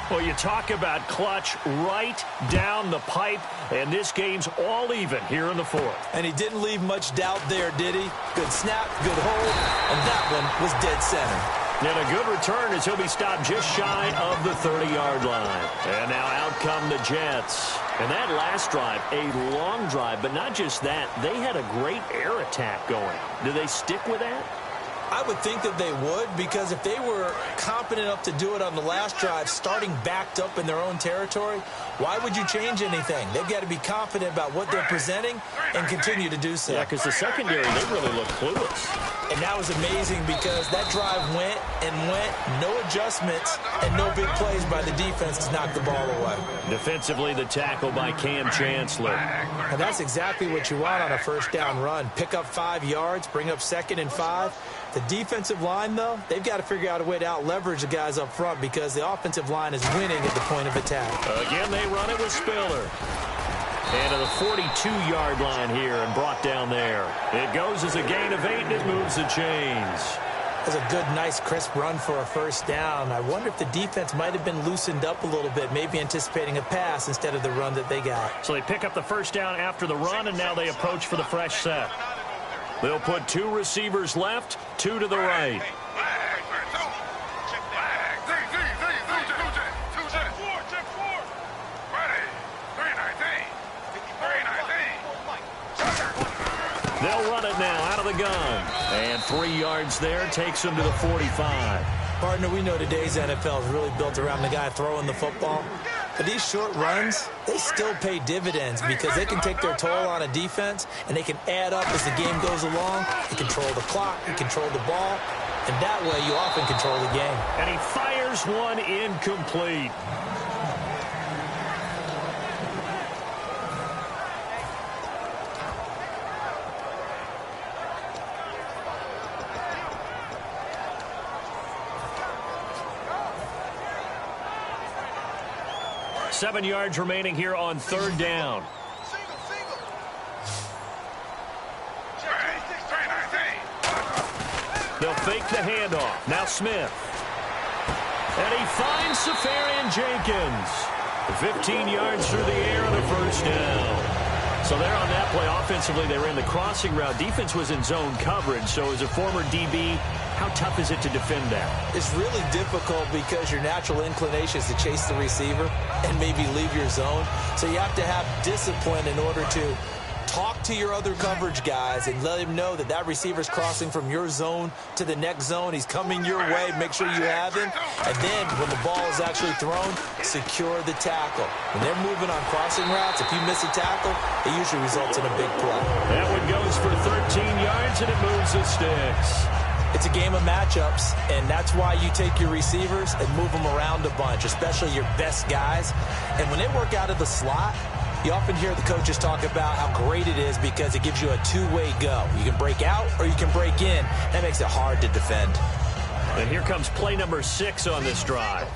Well, you talk about clutch right down the pipe, and this game's all even here in the 4th. And he didn't leave much doubt there, did he? Good snap, good hold, and that one was dead center. And a good return as he'll be stopped just shy of the 30-yard line. And now out come the Jets. And that last drive, a long drive, but not just that. They had a great air attack going. Do they stick with that? I would think that they would, because if they were competent enough to do it on the last drive, starting backed up in their own territory, why would you change anything? They've got to be confident about what they're presenting and continue to do so. Yeah, because the secondary, they really look clueless. And that was amazing because that drive went and went, no adjustments, and no big plays by the defense to knock the ball away. Defensively, the tackle by Cam Chancellor. And that's exactly what you want on a 1st down run. Pick up 5 yards, bring up 2nd and 5. The defensive line, though, they've got to figure out a way to out-leverage the guys up front because the offensive line is winning at the point of attack. Again, they run it with Spiller. And to the 42-yard line here and brought down there. It goes as a gain of 8, and it moves the chains. That's a good, nice, crisp run for a 1st down. I wonder if the defense might have been loosened up a little bit, maybe anticipating a pass instead of the run that they got. So they pick up the 1st down after the run, and now they approach for the fresh set. They'll put 2 receivers left, 2 to the right. They'll run it now out of the gun. And 3 yards there takes them to the 45. Partner, we know today's NFL is really built around the guy throwing the football. But these short runs, they still pay dividends because they can take their toll on a defense and they can add up as the game goes along. They control the clock, they control the ball, and that way you often control the game. And he fires one incomplete. Seven yards remaining here on 3rd down. They'll fake the handoff. Now Smith. And he finds Safarian Tevin Jenkins. 15 yards through the air on a first down. So there on that play, offensively, they ran the crossing route. Defense was in zone coverage. So as a former DB, how tough is it to defend that? It's really difficult because your natural inclination is to chase the receiver and maybe leave your zone. So you have to have discipline in order to talk to your other coverage guys and let him know that that receiver's crossing from your zone to the next zone. He's coming your way. Make sure you have him. And then when the ball is actually thrown, secure the tackle. When they're moving on crossing routes, if you miss a tackle, it usually results in a big play. That one goes for 13 yards, and it moves the sticks. It's a game of matchups, and that's why you take your receivers and move them around a bunch, especially your best guys. And when they work out of the slot, you often hear the coaches talk about how great it is because it gives you a two-way go. You can break out or you can break in. That makes it hard to defend. And here comes play number 6 on this drive.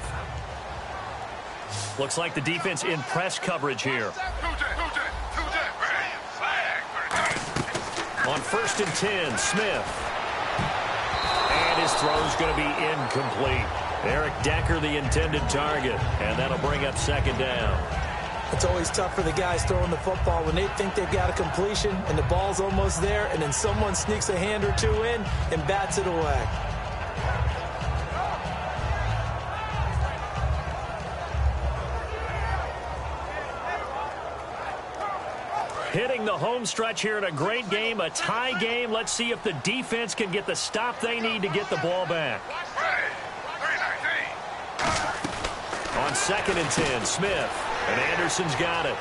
Looks like the defense in press coverage here. On 1st and 10, Smith. And his throw's going to be incomplete. Eric Decker, the intended target. And that'll bring up 2nd down. It's always tough for the guys throwing the football when they think they've got a completion and the ball's almost there, and then someone sneaks a hand or two in and bats it away. Hitting the home stretch here in a great game, a tie game. Let's see if the defense can get the stop they need to get the ball back. On 2nd and 10, Smith. And Anderson's got it.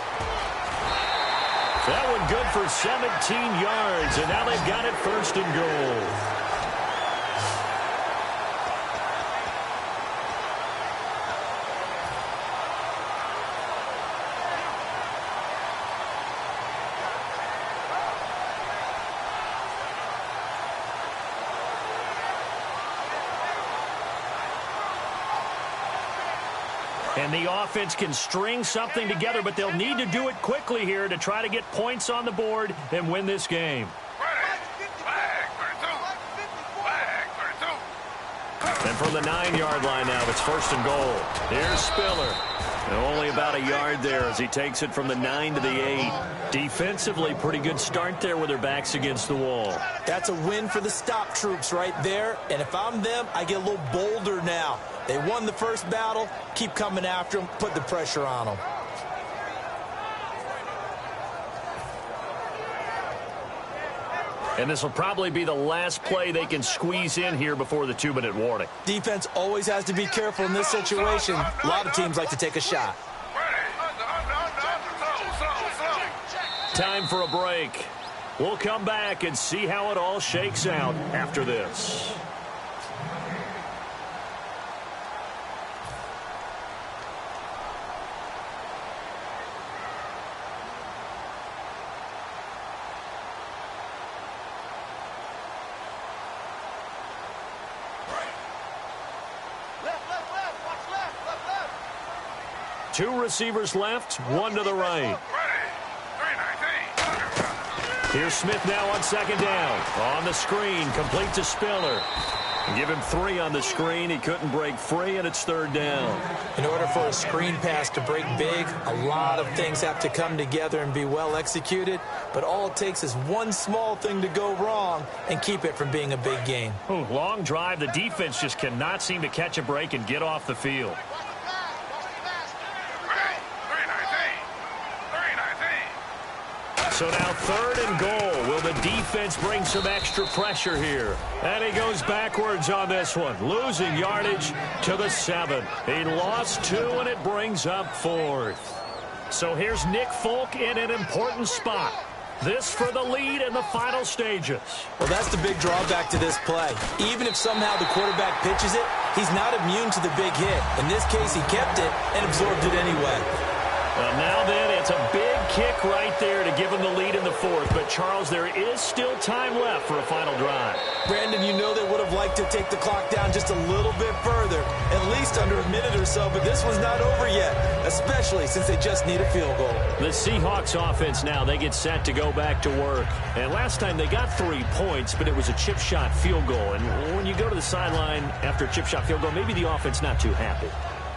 That one good for 17 yards, and now they've got it 1st and goal. And the offense can string something together, but they'll need to do it quickly here to try to get points on the board and win this game. And from the 9-yard line now, it's 1st and goal. Here's Spiller. And only about a yard there as he takes it from the 9 to the 8. Defensively, pretty good start there with their backs against the wall. That's a win for the stop troops right there. And if I'm them, I get a little bolder now. They won the first battle. Keep coming after them. Put the pressure on them. And this will probably be the last play they can squeeze in here before the 2-minute warning. Defense always has to be careful in this situation. A lot of teams like to take a shot. Time for a break. We'll come back and see how it all shakes out after this. Two receivers left, one to the right. Here's Smith now on 2nd down. On the screen, complete to Spiller. Give him 3 on the screen. He couldn't break free, and it's 3rd down. In order for a screen pass to break big, a lot of things have to come together and be well executed. But all it takes is one small thing to go wrong and keep it from being a big gain. Ooh, long drive. The defense just cannot seem to catch a break and get off the field. So now 3rd and goal. Will the defense bring some extra pressure here? And he goes backwards on this one, losing yardage to the 7. He lost 2, and it brings up 4th. So here's Nick Folk in an important spot. This for the lead in the final stages. Well, that's the big drawback to this play. Even if somehow the quarterback pitches it, he's not immune to the big hit. In this case, he kept it and absorbed it anyway. Well, now then, it's a big kick right there to give him the lead in the 4th. But, Charles, there is still time left for a final drive. Brandon, you know they would have liked to take the clock down just a little bit further, at least under a minute or so, but this one's not over yet, especially since they just need a field goal. The Seahawks offense now, they get set to go back to work. And last time they got 3 points, but it was a chip shot field goal. And when you go to the sideline after a chip shot field goal, maybe the offense not too happy.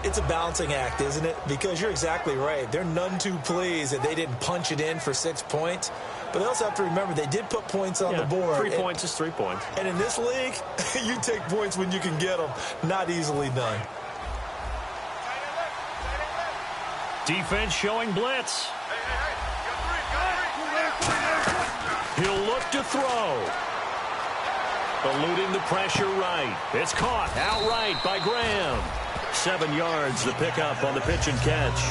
It's a balancing act, isn't it? Because you're exactly right. They're none too pleased that they didn't punch it in for 6 points. But they also have to remember they did put points on the board. 3 points is 3 points. And in this league, you take points when you can get them. Not easily done. Defense showing blitz. He'll look to throw. Eluding the pressure right. It's caught outright by Graham. 7 yards to pick up on the pitch and catch.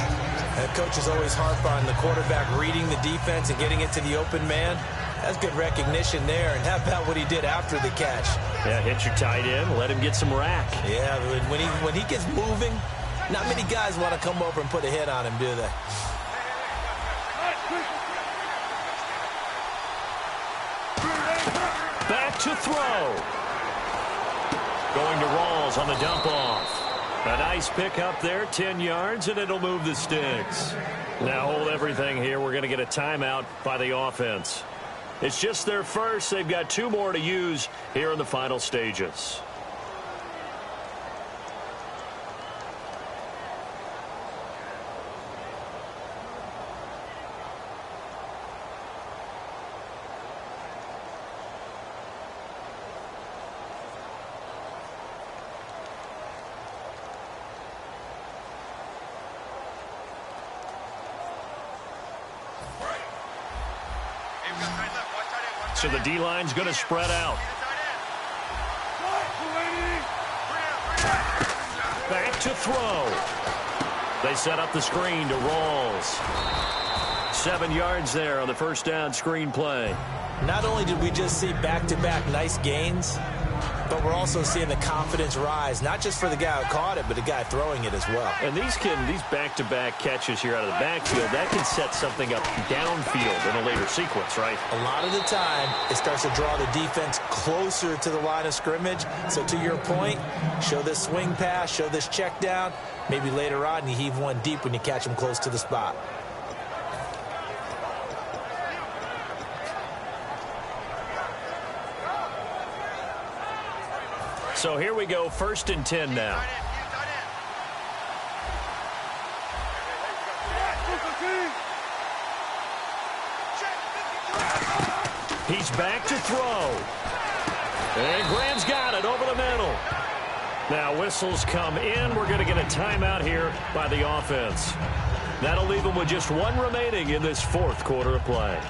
And coaches always harp on the quarterback reading the defense and getting it to the open man. That's good recognition there. And how about what he did after the catch? Yeah, hit your tight end, let him get some rack. Yeah, when he gets moving, not many guys want to come over and put a hit on him, do they? Back to throw. Going to Rawls on the dump off. A nice pickup there, 10 yards, and it'll move the sticks. Now hold everything here. We're going to get a timeout by the offense. It's just their first. They've got 2 more to use here in the final stages. So the D-line's going to spread out. Back to throw. They set up the screen to Rawls. 7 yards there on the first down screen play. Not only did we just see back-to-back nice gains, but we're also seeing the confidence rise, not just for the guy who caught it, but the guy throwing it as well. And these back-to-back catches here out of the backfield, that can set something up downfield in a later sequence, right? A lot of the time, it starts to draw the defense closer to the line of scrimmage. So to your point, show this swing pass, show this check down. Maybe later on, you heave one deep when you catch him close to the spot. So here we go, 1st and 10 now. He's back to throw. And Graham's got it over the middle. Now whistles come in. We're going to get a timeout here by the offense. That'll leave them with just 1 remaining in this 4th quarter of play.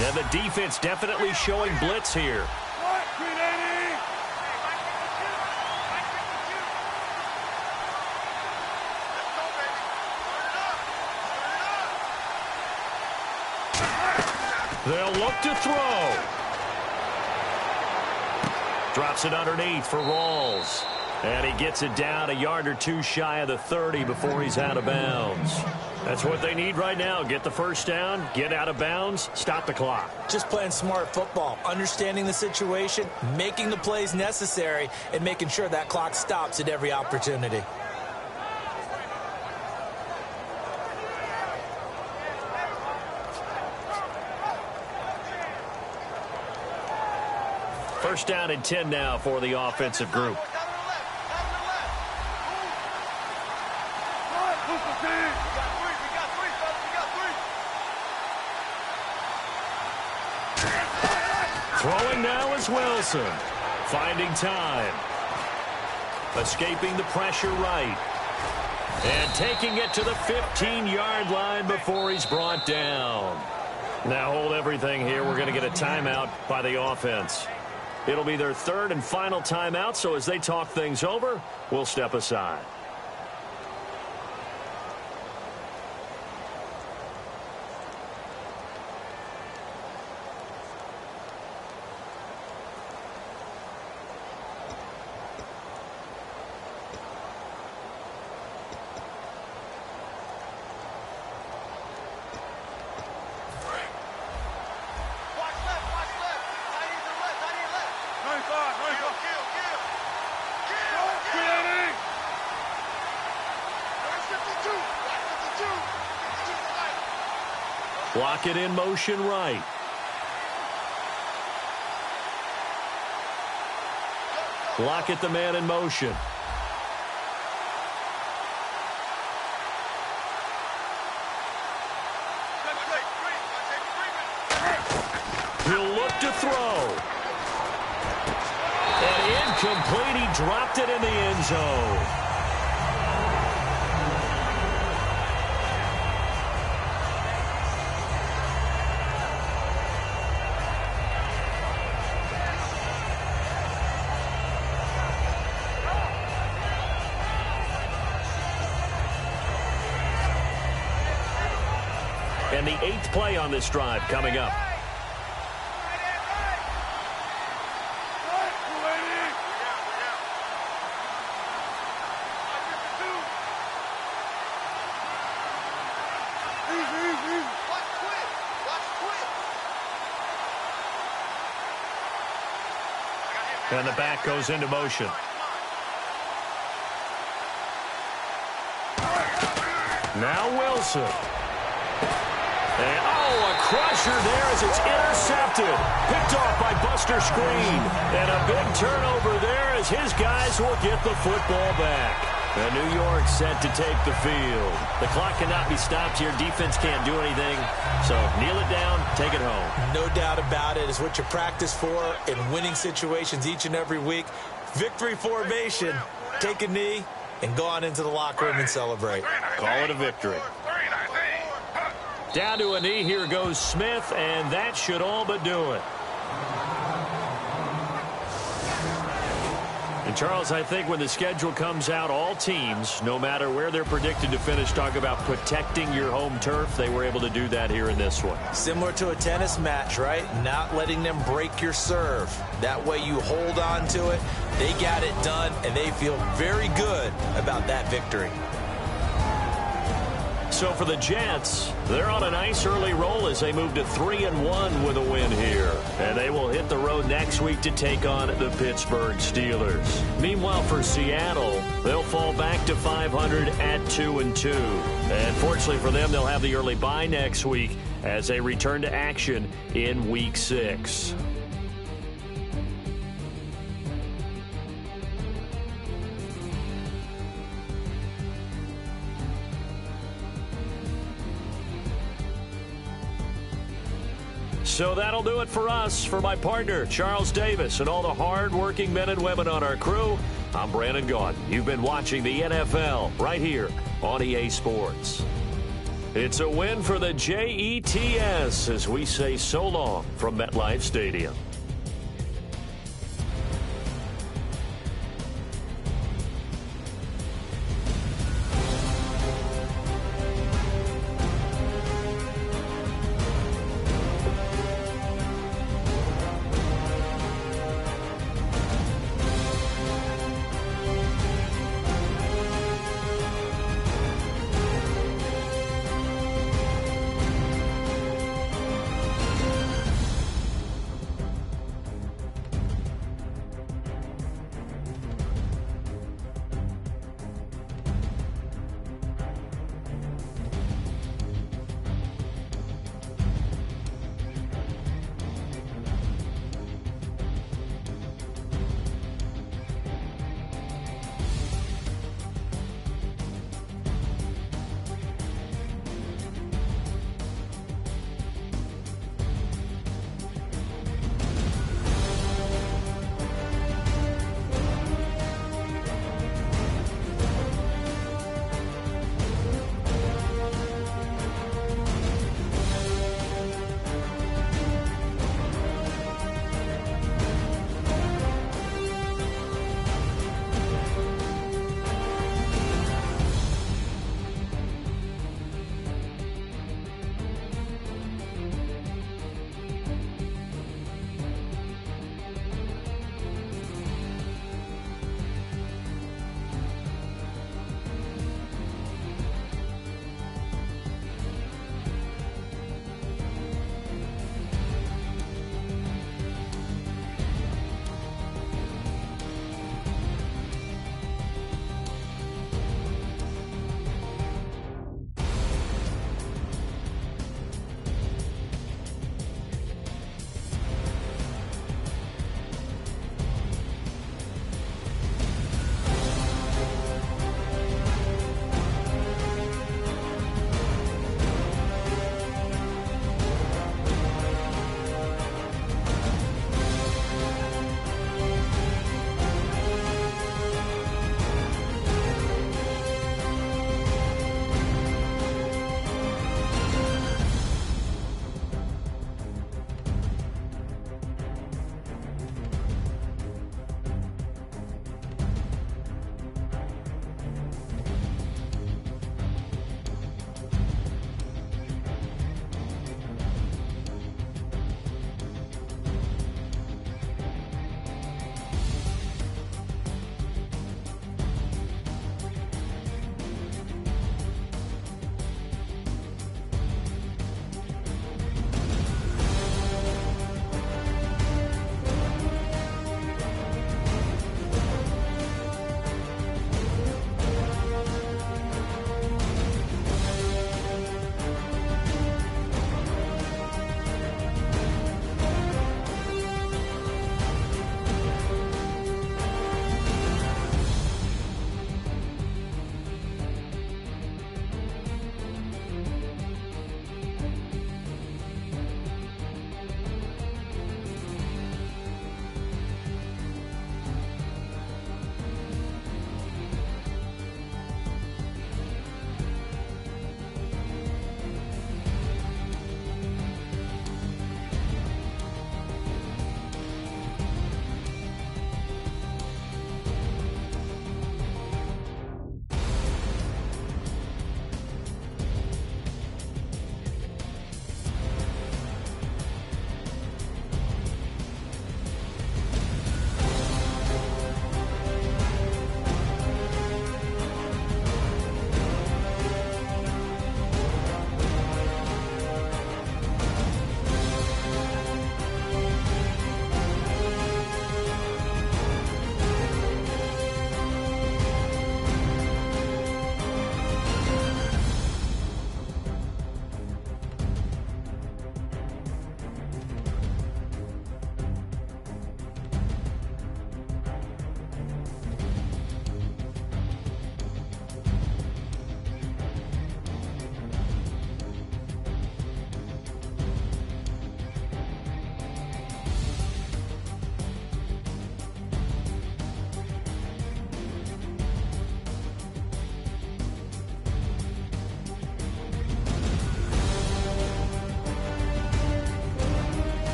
And the defense definitely showing blitz here. They'll look to throw. Drops it underneath for Rawls. And he gets it down a yard or 2 shy of the 30 before he's out of bounds. That's what they need right now. Get the first down, get out of bounds, stop the clock. Just playing smart football, understanding the situation, making the plays necessary, and making sure that clock stops at every opportunity. First down and 10 now for the offensive group. Throwing now is Wilson. Finding time. Escaping the pressure right. And taking it to the 15-yard line before he's brought down. Now hold everything here. We're going to get a timeout by the offense. It'll be their 3rd and final timeout, so as they talk things over, we'll step aside. Block it in motion right. Block it the man in motion. He'll look to throw. And incomplete. He dropped it in the end zone. And the 8th play on this drive coming up. And the back goes into motion. Now Wilson. And, a crusher there as it's intercepted. Picked off by Buster Screen. And a big turnover there as his guys will get the football back. And New York set to take the field. The clock cannot be stopped here. Defense can't do anything. So kneel it down, take it home. No doubt about it. It's what you practice for in winning situations each and every week. Victory formation. Take a knee and go on into the locker room and celebrate. Call it a victory. Down to a knee. Here goes Smith, and that should all but do it. And, Charles, I think when the schedule comes out, all teams, no matter where they're predicted to finish, talk about protecting your home turf. They were able to do that here in this one. Similar to a tennis match, right? Not letting them break your serve. That way you hold on to it. They got it done, and they feel very good about that victory. So for the Jets, they're on a nice early roll as they move to 3-1 with a win here. And they will hit the road next week to take on the Pittsburgh Steelers. Meanwhile, for Seattle, they'll fall back to 500 at 2-2. And fortunately for them, they'll have the early bye next week as they return to action in Week 6. So that'll do it for us. For my partner, Charles Davis, and all the hard-working men and women on our crew, I'm Brandon Gaudin. You've been watching the NFL right here on EA Sports. It's a win for the Jets as we say so long from MetLife Stadium.